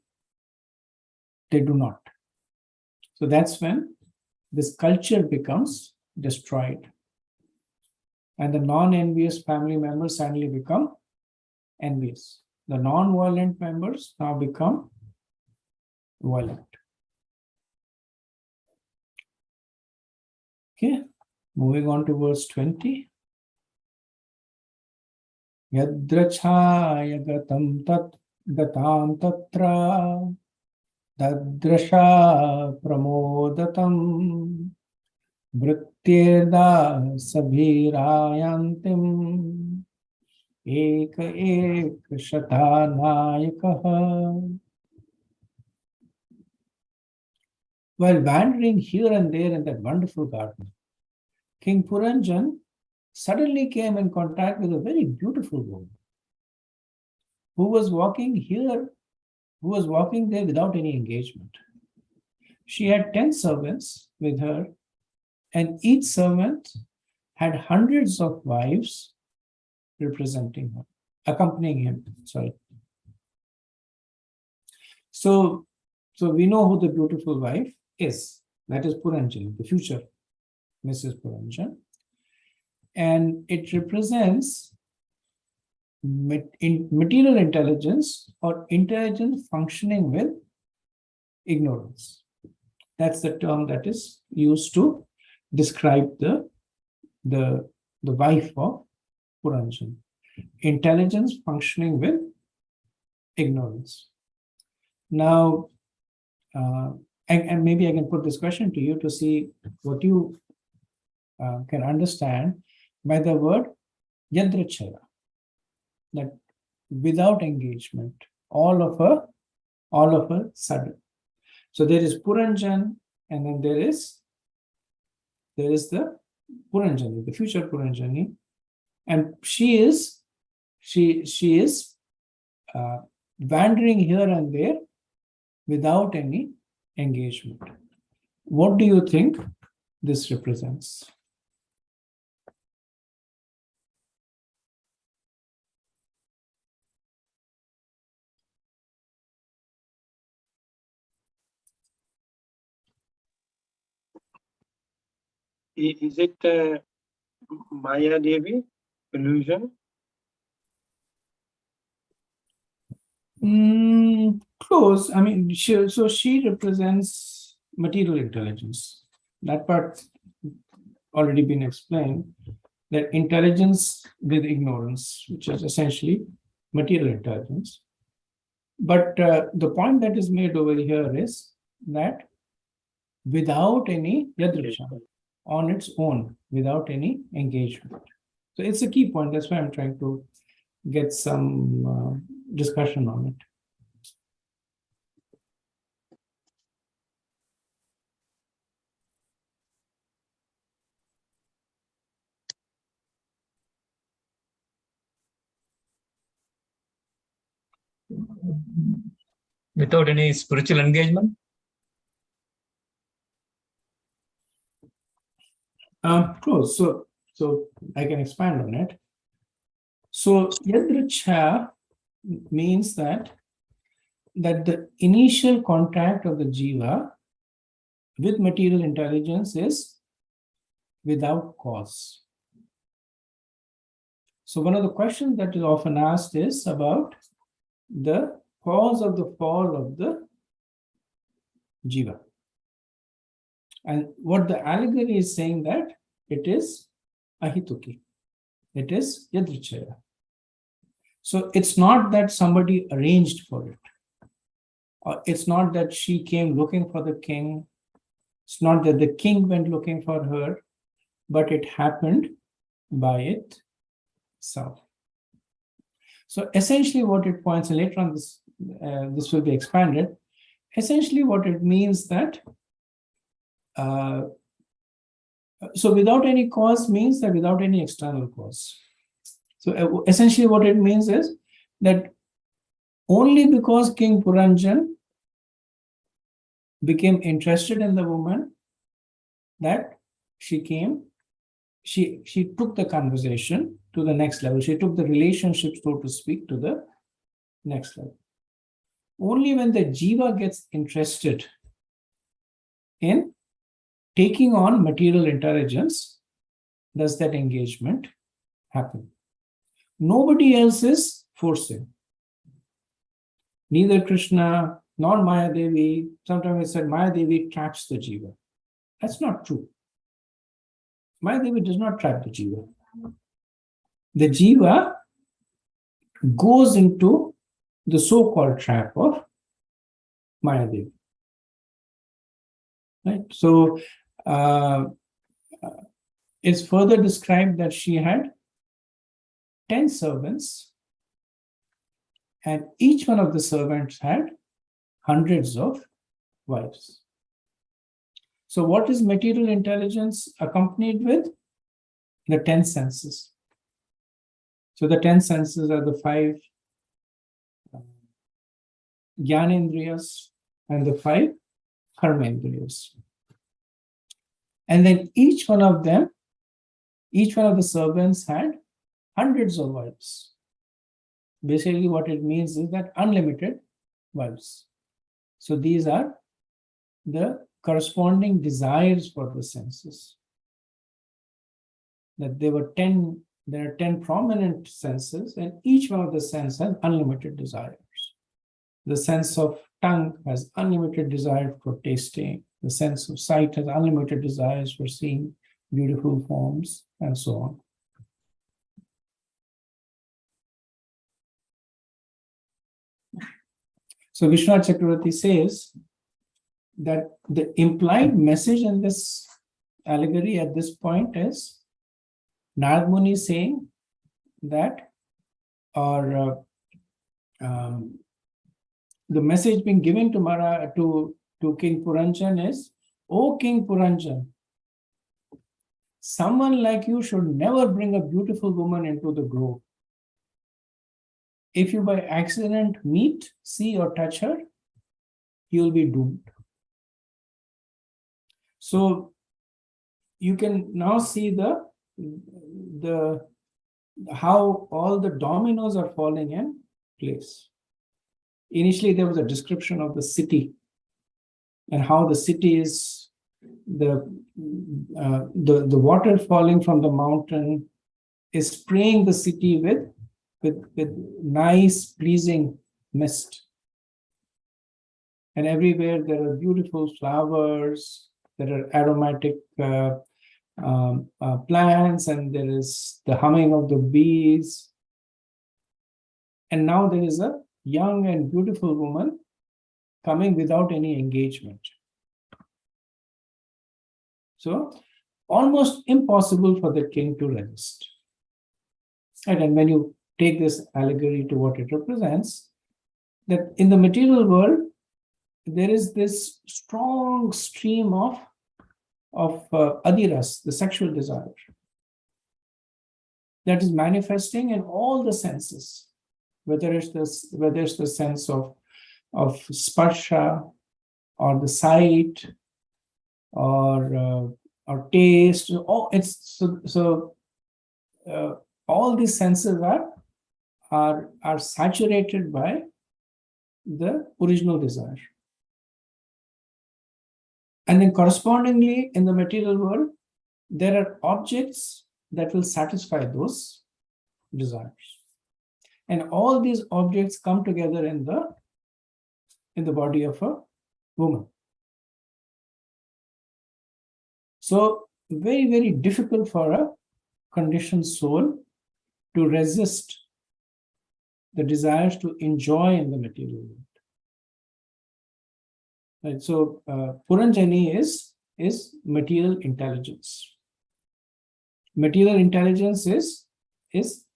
they do not. So that's when this culture becomes destroyed. And the non-envious family members suddenly become envious. The non-violent members now become violent. Okay, moving on to verse 20. Yadrachaya gatam tat gatam tatra dadrasha pramodatam vrityeda sabhirayantim ek shatanayakah. While wandering here and there in that wonderful garden, King Puranjan suddenly came in contact with a very beautiful woman who was walking there without any engagement. She had 10 servants with her, and each servant had hundreds of wives representing her, accompanying him. So we know who the beautiful wife is. That is Puranjani, the future Mrs. Puranjan. And it represents material intelligence or intelligence functioning with ignorance. That's the term that is used to describe the wife of Puranjan. Intelligence functioning with ignorance. Now, and maybe I can put this question to you to see what you can understand by the word yadrachaya, that without engagement, all of a sudden. So there is Puranjan, and then there is the Puranjani, the future Puranjani, and she is wandering here and there without any engagement. What do you think this represents? Is it Maya Devi, illusion? Close. I mean, she represents material intelligence. That part already been explained. That intelligence with ignorance, which is essentially material intelligence. But the point that is made over here is that without any yadriksha, on its own, without any engagement. So it's a key point. That's why I'm trying to get some discussion on it. Without any spiritual engagement? Close. So I can expand on it. So yadriksha means that the initial contact of the jiva with material intelligence is without cause. So one of the questions that is often asked is about the cause of the fall of the jiva. And what the allegory is saying that it is ahituki. It is yadrichaya. So it's not that somebody arranged for it. Or it's not that she came looking for the king. It's not that the king went looking for her, but it happened by itself. So essentially what it points, and later on this will be expanded, essentially what it means that so without any cause means that without any external cause. So essentially what it means is that Only because King Puranjan became interested in the woman that she took the conversation to the next level. She took the relationship, so to speak, to the next level. Only when the jiva gets interested in taking on material intelligence does that engagement happen. Nobody else is forcing. Neither Krishna nor Mayadevi. Sometimes it's said Mayadevi traps the jiva. That's not true. Mayadevi does not trap the jiva. The jiva goes into the so-called trap of Mayadevi. Right? So it's further described that she had 10 servants, and each one of the servants had hundreds of wives. So what is material intelligence accompanied with? The 10 senses. So the 10 senses are the 5 Jnanendriyas and the 5 Karmendriyas. And then each one of the servants had hundreds of wives. Basically, what it means is that unlimited wives. So these are the corresponding desires for the senses. That there are 10 prominent senses, and each one of the senses has unlimited desires. The sense of tongue has unlimited desire for tasting. The sense of sight has unlimited desires for seeing beautiful forms, and so on. So Vishwanath Chakravarti says that the implied message in this allegory at this point is Narad Muni saying that, or the message being given to King Puranjan is, "O King Puranjan, someone like you should never bring a beautiful woman into the grove. If you by accident meet, see, or touch her, you will be doomed." So you can now see how all the dominoes are falling in place. Initially, there was a description of the city and how the city is the water falling from the mountain is spraying the city with nice, pleasing mist. And everywhere there are beautiful flowers, there are aromatic plants, and there is the humming of the bees. And now there is a young and beautiful woman coming without any engagement. So almost impossible for the king to resist. And when you take this allegory to what it represents, that in the material world, there is this strong stream of adiras, the sexual desire, that is manifesting in all the senses, whether it's the sense of sparsha, or the sight, or taste. All these senses are saturated by the original desire. And then correspondingly, in the material world, there are objects that will satisfy those desires. And all these objects come together in the body of a woman. So very, very difficult for a conditioned soul to resist the desires to enjoy in the material world. Right, so Puranjani is material intelligence. Material intelligence is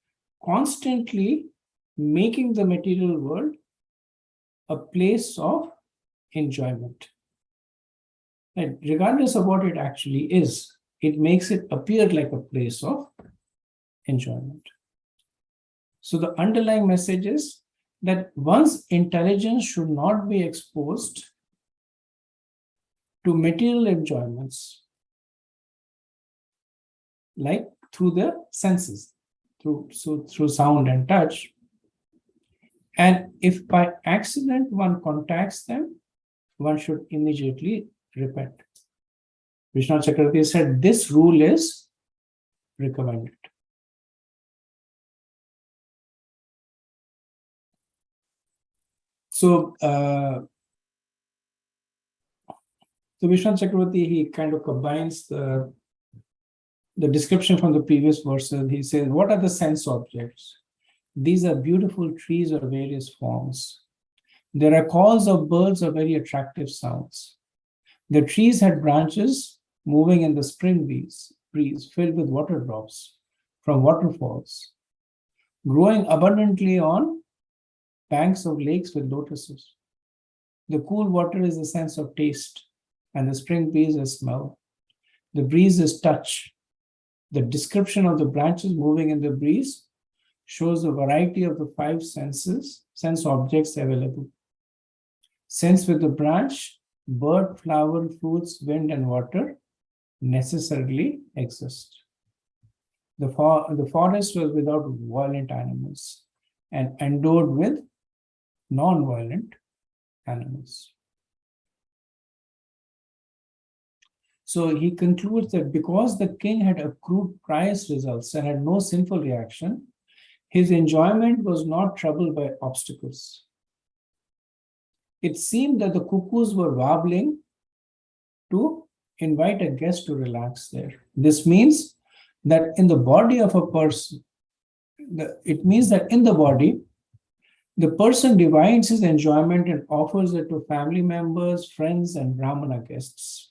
constantly making the material world a place of enjoyment. And regardless of what it actually is, it makes it appear like a place of enjoyment. So the underlying message is that one's intelligence should not be exposed to material enjoyments, like through the senses, through sound and touch. And if by accident one contacts them, one should immediately repent. Vishwanath Chakravarti said this rule is recommended. So, Vishwanath Chakravarti, he kind of combines the description from the previous verses. He says, what are the sense objects? These are beautiful trees of various forms. There are calls of birds of very attractive sounds. The trees had branches moving in the spring breeze filled with water drops from waterfalls, growing abundantly on banks of lakes with lotuses. The cool water is the sense of taste, and the spring breeze is smell. The breeze is touch. The description of the branches moving in the breeze shows the variety of the five sense objects available. Sense with the branch, bird, flower, fruits, wind, and water necessarily exist. The forest was without violent animals and endowed with non-violent animals. So he concludes that because the king had accrued pious results and had no sinful reaction, his enjoyment was not troubled by obstacles. It seemed that the cuckoos were warbling to invite a guest to relax there. This means that in the body of a person, the person divides his enjoyment and offers it to family members, friends, and Brahmana guests.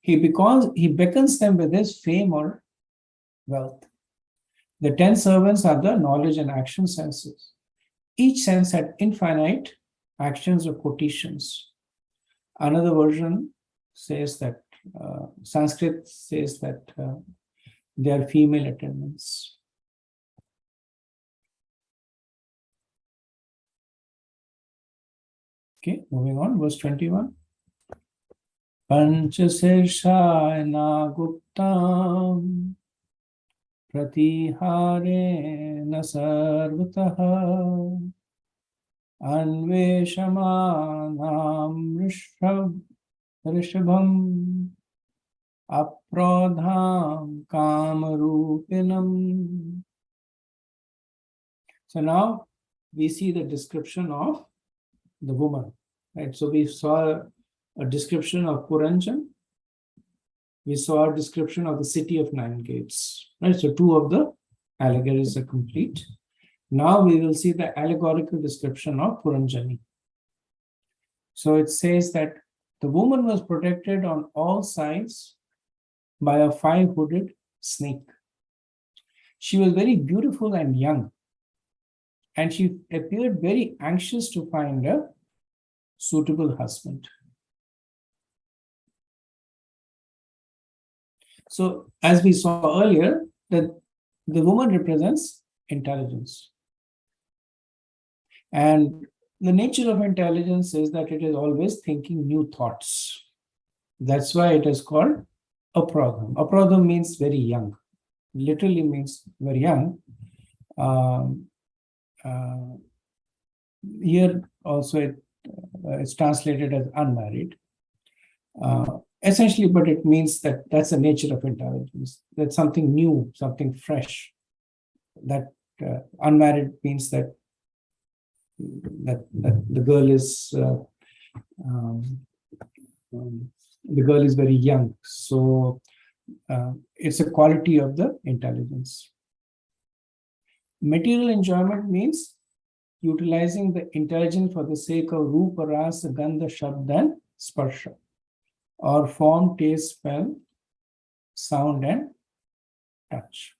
He beckons them with his fame or wealth. The 10 servants are the knowledge and action senses. Each sense had infinite actions or quotations. Another version says that, Sanskrit says that they are female attendants. Okay, moving on, verse 21. Panchasirshaena guptam pratiharena sarvataha anveshamanam rishabham aprodham kamarupinam. So now we see the description of the woman, right? So we saw a description of Puranjan. We saw a description of the city of 9 gates, right? So 2 of the allegories are complete. Now we will see the allegorical description of Puranjani. So it says that the woman was protected on all sides by a 5-hooded snake. She was very beautiful and young, and she appeared very anxious to find a suitable husband. So, as we saw earlier, that the woman represents intelligence. And the nature of intelligence is that it is always thinking new thoughts. That's why it is called aprodham. Aprodham means very young. Literally means very young. Here also it's translated as unmarried. Essentially, but it means that that's the nature of intelligence. That's something new, something fresh. That unmarried means that the girl is very young. So it's a quality of the intelligence. Material enjoyment means utilizing the intelligence for the sake of rupa, rasa, gandha, shabda, and sparsha, or form, taste, smell, sound, and touch.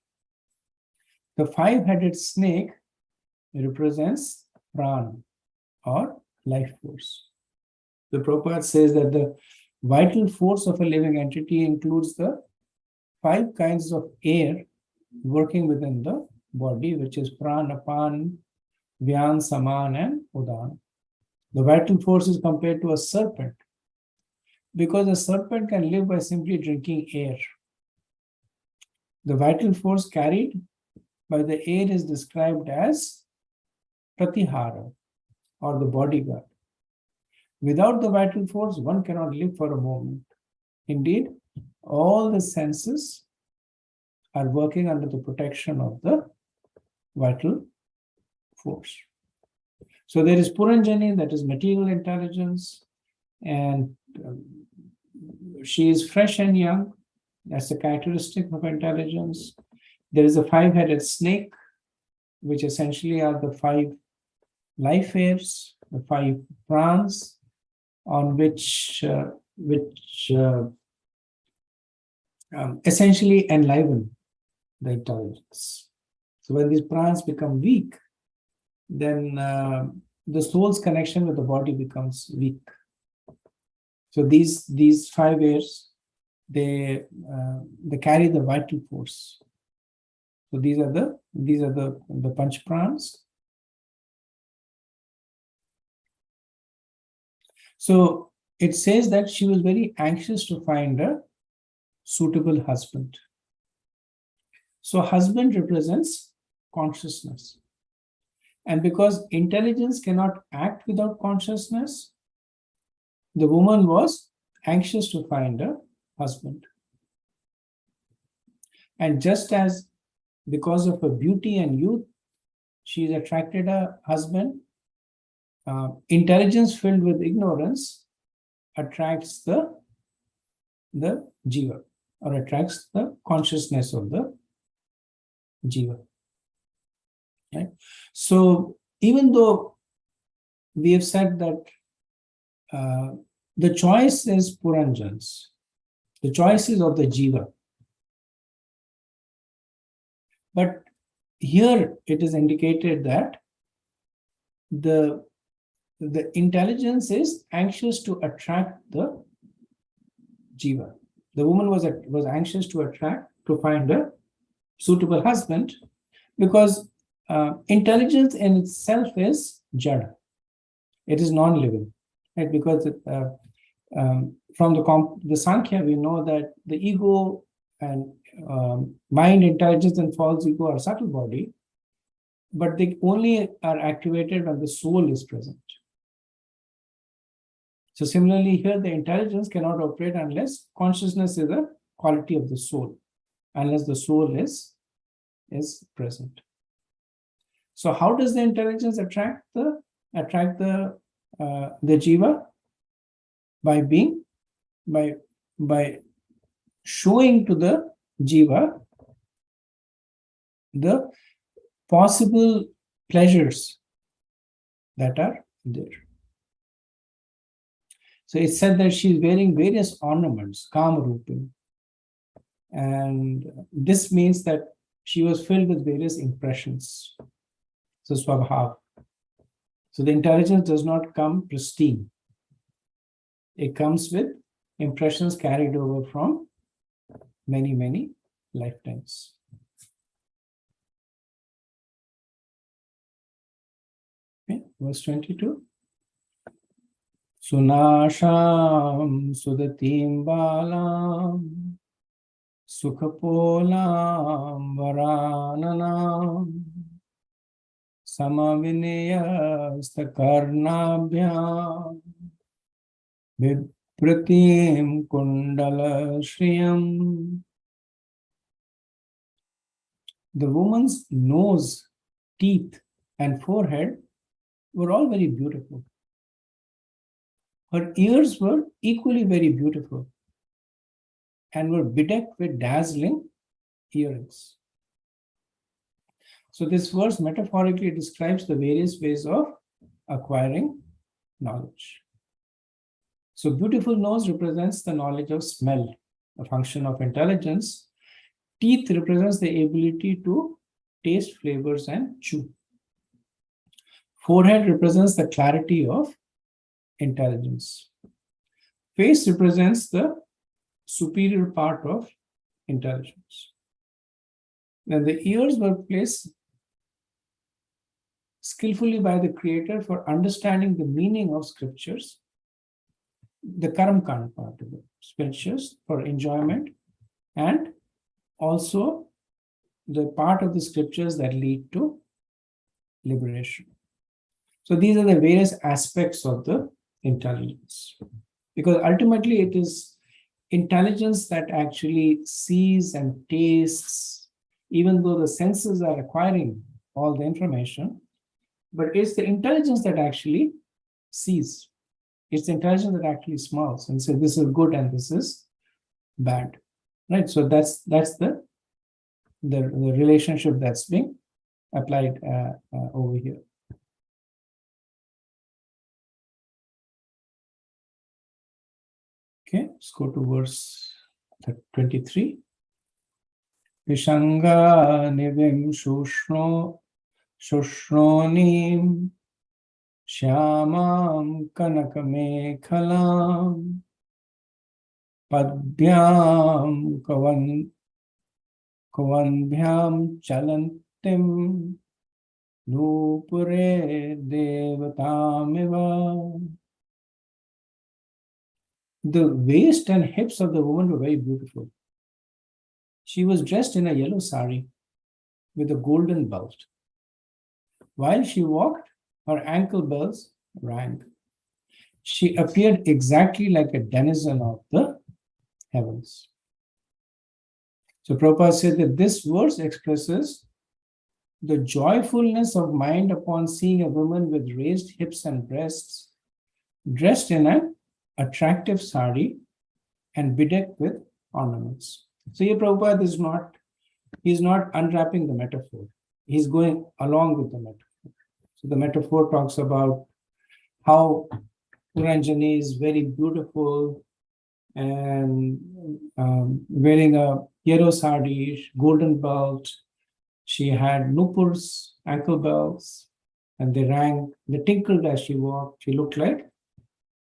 The 5-headed snake represents prana, or life force. The Prabhupada says that the vital force of a living entity includes the 5 kinds of air working within the body, which is prana, pan, Vyan, Saman, and Udan. The vital force is compared to a serpent because a serpent can live by simply drinking air. The vital force carried by the air is described as Pratihara, or the bodyguard. Without the vital force, one cannot live for a moment. Indeed, all the senses are working under the protection of the vital force. So there is Puranjani, that is material intelligence, and she is fresh and young. That's a characteristic of intelligence. There is a five-headed snake, which essentially are the five life airs, the five prans, on which essentially enliven the intelligence. So when these prans become weak, then the soul's connection with the body becomes weak. So these five airs, they carry the vital force. So these are the panch prans. So it says that she was very anxious to find a suitable husband. So husband represents consciousness. And because intelligence cannot act without consciousness, the woman was anxious to find a husband. And just as because of her beauty and youth, she is attracted a husband, intelligence filled with ignorance attracts the jiva, or attracts the consciousness of the jiva. Right? So even though we have said that the choice is Puranjan's, the choice is of the jiva, but here it is indicated that the intelligence is anxious to attract the jiva. The woman was anxious to find a suitable husband, because intelligence in itself is jada. It is non-living, right? Because from the Sankhya, we know that the ego and mind, intelligence, and false ego are subtle body, but they only are activated when the soul is present. So similarly here, the intelligence cannot operate unless consciousness is a quality of the soul, unless the soul is present. So how does the intelligence attract the jiva? By showing to the jiva the possible pleasures that are there. So it's said that she's wearing various ornaments, kamarupin, and this means that she was filled with various impressions. So swabhav. So the intelligence does not come pristine. It comes with impressions carried over from many, many lifetimes. Okay, verse 22. Sunasham sudatim balam sukhapolam varananam samavinayasta vipratim kundala shriyam. The woman's nose, teeth, and forehead were all very beautiful. Her ears were equally very beautiful and were bedecked with dazzling earrings. So this verse metaphorically describes the various ways of acquiring knowledge. So beautiful nose represents the knowledge of smell, a function of intelligence. Teeth represents the ability to taste flavors and chew. Forehead represents the clarity of intelligence. Face represents the superior part of intelligence. Then the ears were placed skillfully by the Creator for understanding the meaning of scriptures, the Karam-Kand part of it, scriptures for enjoyment, and also the part of the scriptures that lead to liberation. So these are the various aspects of the intelligence, because ultimately it is intelligence that actually sees and tastes, even though the senses are acquiring all the information, but it's the intelligence that actually sees. It's the intelligence that actually smells and says this is good and this is bad, right? So that's the relationship that's being applied over here. Okay, let's go to verse 23. Vishanga nivim shushronim shyamam kanakamekhalam padbhyam kavanbhyam chalantim nupure devatamiva. The waist and hips of the woman were very beautiful. She was dressed in a yellow sari with a golden belt. While she walked, her ankle bells rang. She appeared exactly like a denizen of the heavens. So Prabhupada said that this verse expresses the joyfulness of mind upon seeing a woman with raised hips and breasts, dressed in an attractive sari and bedecked with ornaments. So here Prabhupada he's not unwrapping the metaphor. He's going along with the metaphor. So the metaphor talks about how Puranjani is very beautiful and wearing a yellow sari, golden belt. She had nupurs, ankle bells, and they rang, they tinkled as she walked. She looked like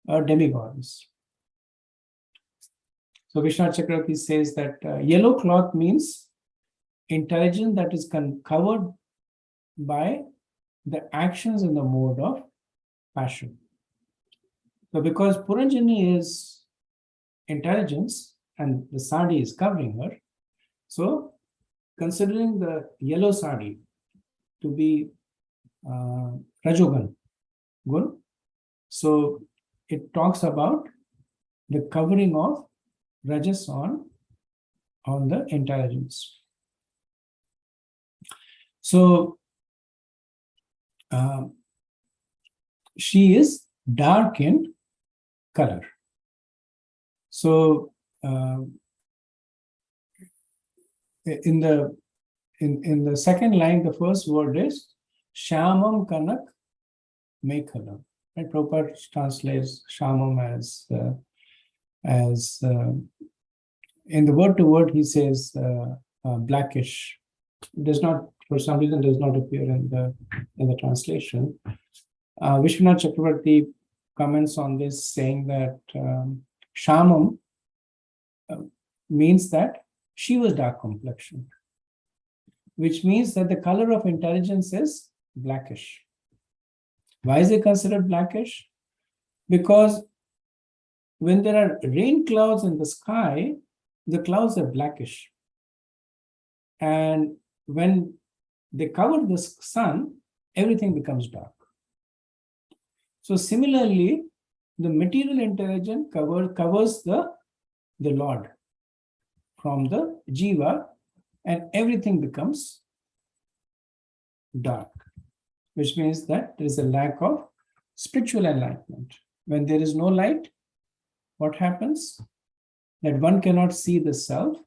a demigoddess. So Vishwanath Chakravarti says that yellow cloth means intelligence that is covered by the actions in the mode of passion. So because Puranjani is intelligence and the sari is covering her, so considering the yellow sari to be Rajogan gun, so it talks about the covering of Rajas on the intelligence. So she is dark in color. So in the second line, the first word is Shamam Kanak Mekhala. Right? Prabhupada translates Shamam as in the word to word he says blackish. It does not, for some reason, does not appear in the translation. Vishwanath Chakravarti comments on this, saying that Shamam means that she was dark complexioned, which means that the color of intelligence is blackish. Why is it considered blackish? Because when there are rain clouds in the sky, the clouds are blackish. And when they cover the sun, everything becomes dark. So similarly, the material intelligence covers the Lord from the jiva, and everything becomes dark, which means that there is a lack of spiritual enlightenment. When there is no light, what happens? That one cannot see the self,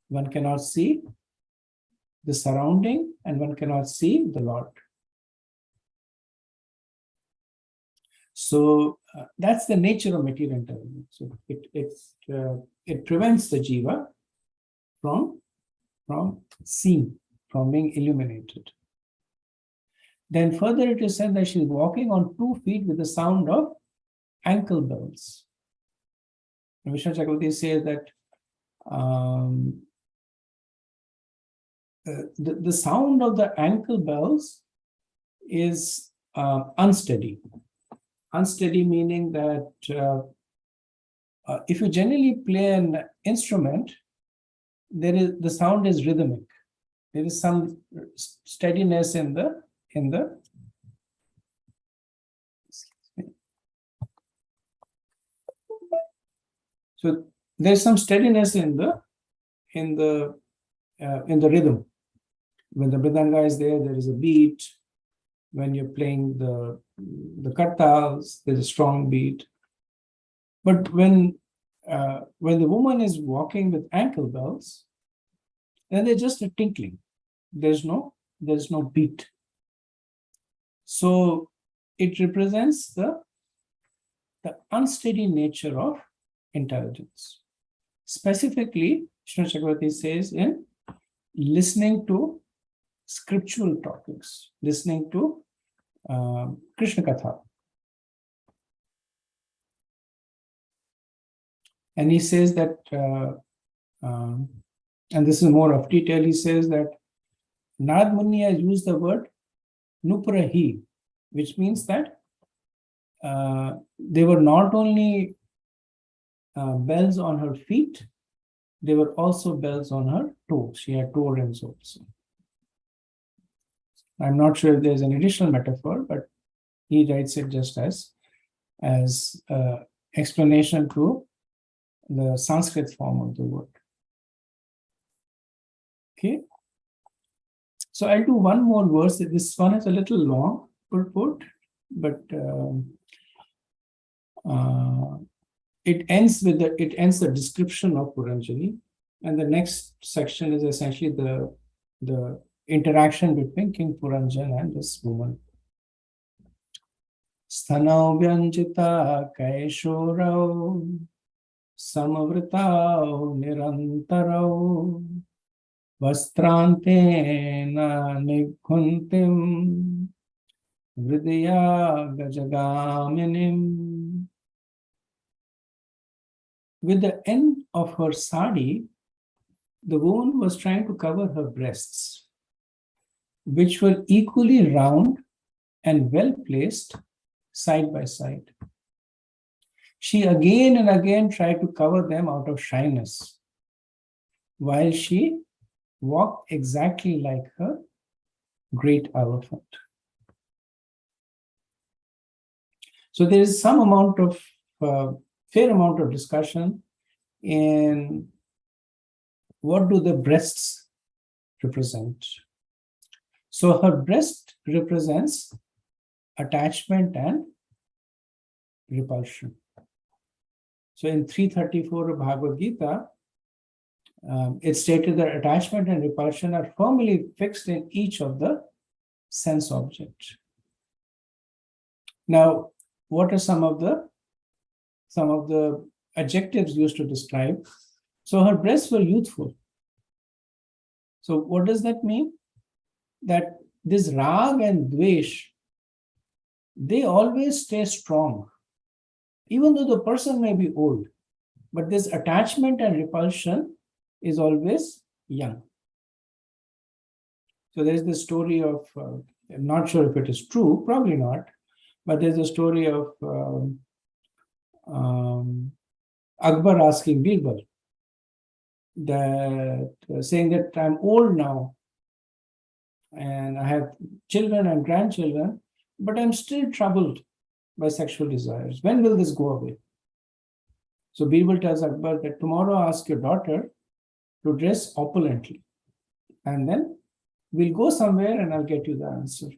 one cannot see the surrounding, and one cannot see the Lord. So that's the nature of material intelligence. So it prevents the jiva from seeing, from being illuminated. Then further it is said that she's walking on 2 feet with the sound of ankle bells. And Vishnu Chakravarti says that the sound of the ankle bells is unsteady. Unsteady meaning that if you generally play an instrument, the sound is rhythmic. There is some steadiness in the so there's some steadiness in the rhythm. When the mridanga is there, there is a beat. When you're playing the kartals, there's a strong beat. But when the woman is walking with ankle bells, then there's just a tinkling. There's no beat. So it represents the unsteady nature of intelligence. Specifically, Vishnu Chakravarti says in listening to scriptural topics, listening to Krishna Katha. And he says that, and this is more of detail, he says that Narad Muni has used the word Nupurahi, which means that they were not only bells on her feet, they were also bells on her toes. She had toe rings also. I'm not sure if there's an additional metaphor, but he writes it just as explanation to the Sanskrit form of the word. Okay. So I'll do one more verse. This one is a little long, purport, but it ends the description of Puranjani, and the next section is essentially the interaction between King Puranjan and this woman. Sthanau vyanjita kaishorau samavritau nirantarau vastrantena nighuntim vidya gajagaminim. With the end of her sari, the woman was trying to cover her breasts, which were equally round and well placed side by side. She again and again tried to cover them out of shyness, while she walked exactly like her great elephant. So there is some amount of, fair amount of discussion in what do the breasts represent. So her breast represents attachment and repulsion. So in 334 of Bhagavad Gita, it's stated that attachment and repulsion are firmly fixed in each of the sense objects. Now, what are some of the adjectives used to describe? So her breasts were youthful. So what does that mean? That this rag and dvesh, they always stay strong, even though the person may be old. But this attachment and repulsion is always young. So there's the story of, I'm not sure if it is true, probably not, but there's a story of Akbar asking Birbal, that saying that I'm old now and I have children and grandchildren, but I'm still troubled by sexual desires. When will this go away? So Birbal tells Akbar that tomorrow ask your daughter to dress opulently, and then we'll go somewhere and I'll get you the answer.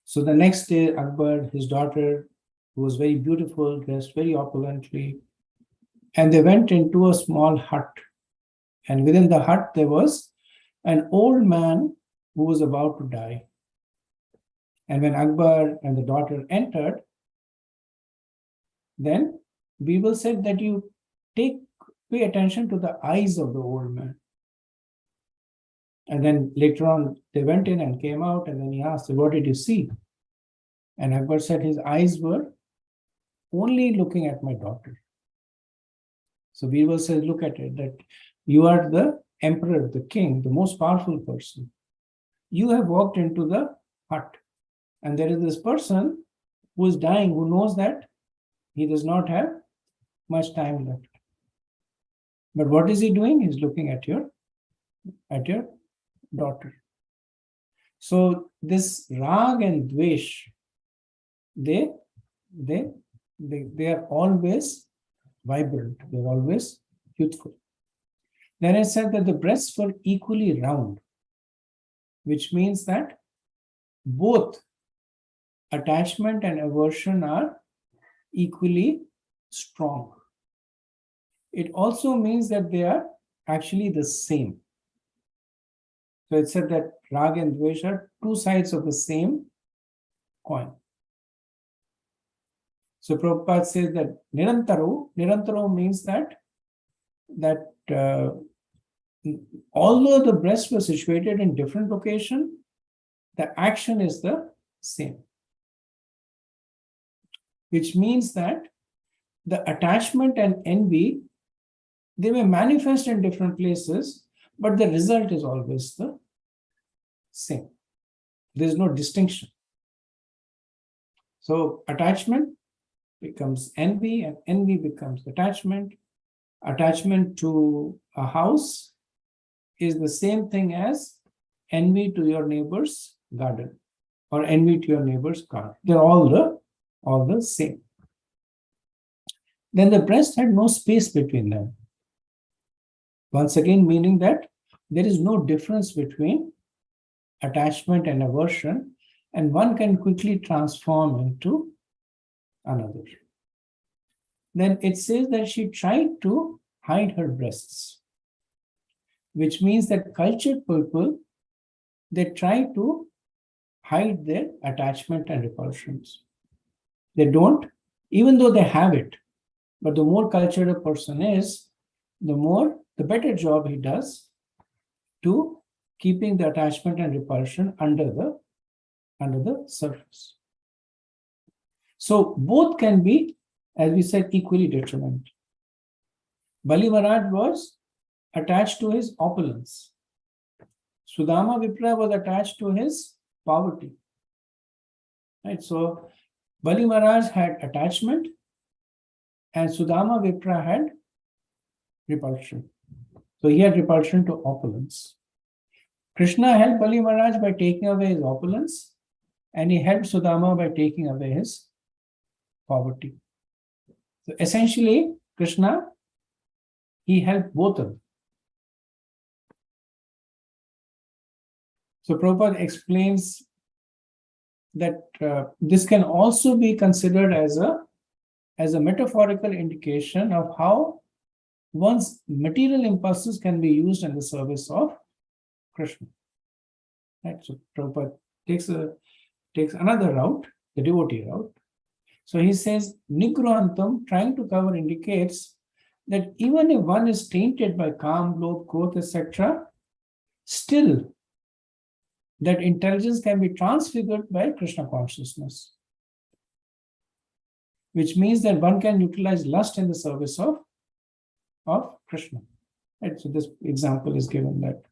So the next day, Akbar, his daughter, who was very beautiful, dressed very opulently, and they went into a small hut. And within the hut, there was an old man who was about to die. And when Akbar and the daughter entered, then Birbal said that you pay attention to the eyes of the old man. And then later on, they went in and came out, and then he asked, what did you see? And Akbar said his eyes were only looking at my daughter. So Birbal says, look at it, that you are the emperor, the king, the most powerful person. You have walked into the hut, and there is this person who is dying, who knows that he does not have much time left. But what is he doing? He's looking at your daughter. So this rag and dvesh, they are always vibrant, they're always youthful. Then I said that the breasts were equally round, which means that both attachment and aversion are equally strong. It also means that they are actually the same. So it said that rag and dvesh are two sides of the same coin. So Prabhupada says that Nirantaro means that although the breasts were situated in different location, the action is the same. Which means that the attachment and envy, they may manifest in different places, but the result is always the same. There is no distinction. So attachment becomes envy, and envy becomes attachment. Attachment to a house is the same thing as envy to your neighbor's garden or envy to your neighbor's car. They're all the same. Then the breast had no space between them. Once again, meaning that there is no difference between attachment and aversion, and one can quickly transform into another. Then it says that she tried to hide her breasts, which means that cultured people, they try to hide their attachment and repulsions. They don't, even though they have it, but the more cultured a person is, the better job he does to keeping the attachment and repulsion under the surface. So both can be, as we said, equally detrimental. Bali Maharaj was attached to his opulence. Sudama Vipra was attached to his poverty. Right? So Bali Maharaj had attachment and Sudama Vipra had repulsion. So he had repulsion to opulence. Krishna helped Bali Maharaj by taking away his opulence, and he helped Sudama by taking away his poverty. So essentially, Krishna, he helped both of them. So Prabhupada explains that this can also be considered as a metaphorical indication of how one's material impulses can be used in the service of Krishna. Right? So Prabhupada takes another route, the devotee route. So he says, Nigrohantam, trying to cover, indicates that even if one is tainted by calm, love, growth, etc., still that intelligence can be transfigured by Krishna consciousness. Which means that one can utilize lust in the service of Krishna. Right? So this example is given that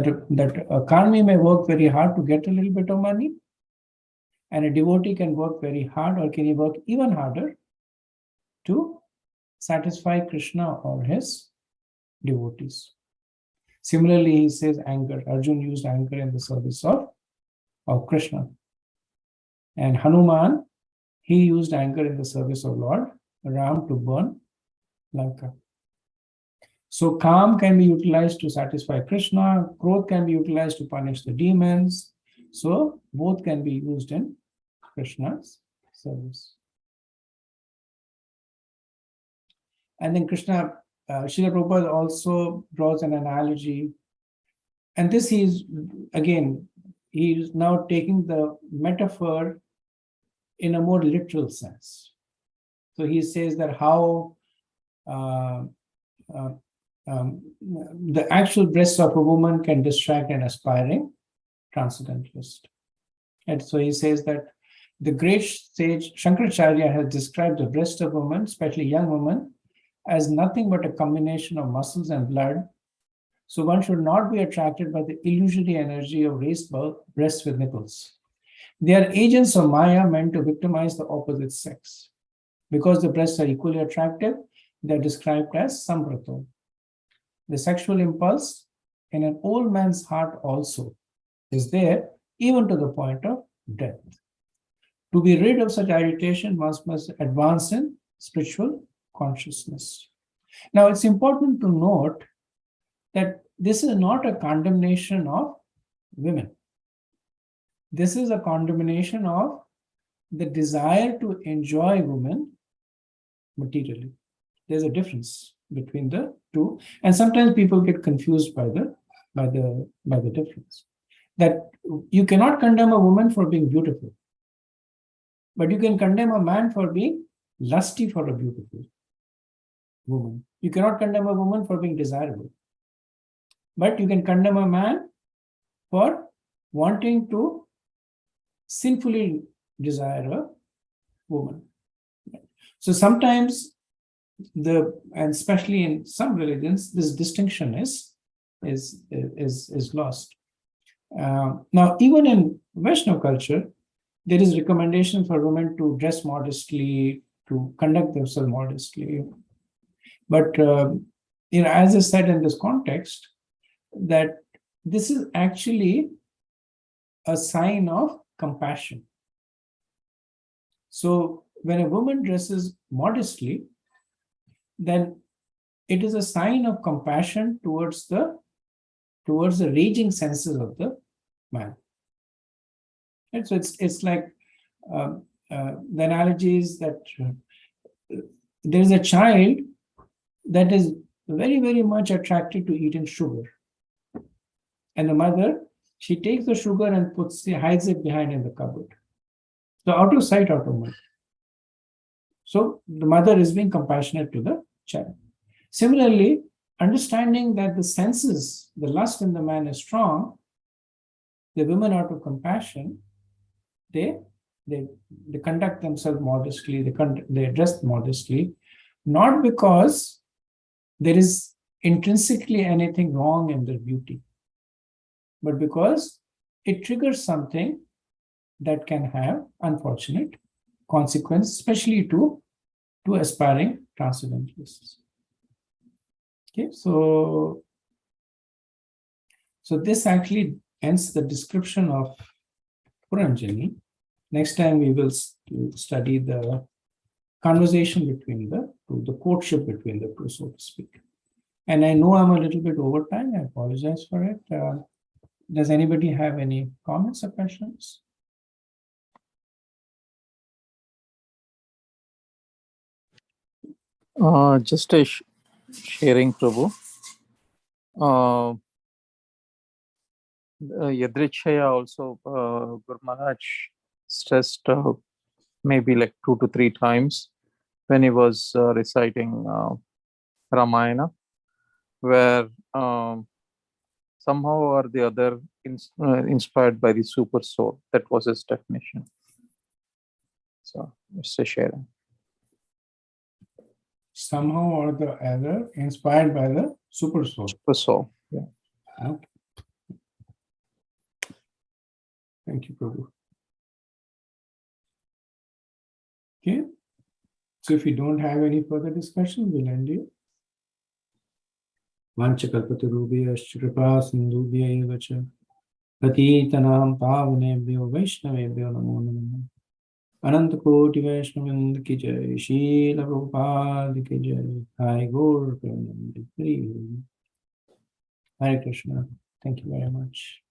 a karmi may work very hard to get a little bit of money, and a devotee can work very hard, or can he work even harder to satisfy Krishna or his devotees. Similarly, he says anger. Arjun used anger in the service of Krishna. And Hanuman, he used anger in the service of Lord Ram to burn Lanka. So calm can be utilized to satisfy Krishna, growth can be utilized to punish the demons. So both can be used in Krishna's service. And then Krishna, Srila Prabhupada also draws an analogy. And this he's now taking the metaphor in a more literal sense. So he says that how the actual breast of a woman can distract an aspiring transcendentalist. And so he says that the great sage Shankaracharya has described the breast of a woman, especially young woman, as nothing but a combination of muscles and blood, So one should not be attracted by the illusory energy of raised breasts with nipples. They are agents of Maya meant to victimize the opposite sex. Because the breasts are equally attractive, they are described as samprato. The sexual impulse in an old man's heart also is there, even to the point of death. To be rid of such agitation, one must advance in spiritual consciousness. Now, it's important to note that this is not a condemnation of women. This is a condemnation of the desire to enjoy women materially. There's a difference between the two, and sometimes people get confused by the difference. That you cannot condemn a woman for being beautiful, but you can condemn a man for being lusty for a beautiful woman. You cannot condemn a woman for being desirable, but you can condemn a man for wanting to sinfully desire a woman. So sometimes and especially in some religions, this distinction is lost. Now, even in Vaishnava culture, there is recommendation for women to dress modestly, to conduct themselves modestly. But as I said in this context, that this is actually a sign of compassion. So when a woman dresses modestly, then it is a sign of compassion towards the raging senses of the man. And so it's like the analogy is that there is a child that is very, very much attracted to eating sugar. And the mother, she takes the sugar and hides it behind in the cupboard. So out of sight, out of mind. So the mother is being compassionate to the child. Similarly, understanding that the senses, the lust in the man is strong, the women out of compassion, they conduct themselves modestly, they dress modestly, not because there is intrinsically anything wrong in their beauty, but because it triggers something that can have unfortunate consequence, especially to aspiring transcendentalists. Okay, so this actually ends the description of Puranjani. Next time we will study the conversation between the courtship between the two, so to speak. And I know I'm a little bit over time. I apologize for it. Does anybody have any comments or questions? Just a sharing, Prabhu. Yadrichaya also, Guru Maharaj stressed maybe like 2 to 3 times when he was reciting Ramayana, where somehow or the other inspired by the super soul. That was his definition. So just a sharing. Somehow or the other inspired by the super soul. Super soul, yeah. Okay. Thank you, Prabhu. Okay. So if you don't have any further discussion, we'll end here. Vanchakalpatarubhyascha kripa sindhubhya eva cha patitanam pavanebhyo vaishnavebhyo namo namah. Ananta Koti Vaishnavind ki jai, Srila Prabhupada ki jai, Hai Gaur Premanandi. Hare Krishna. Thank you very much.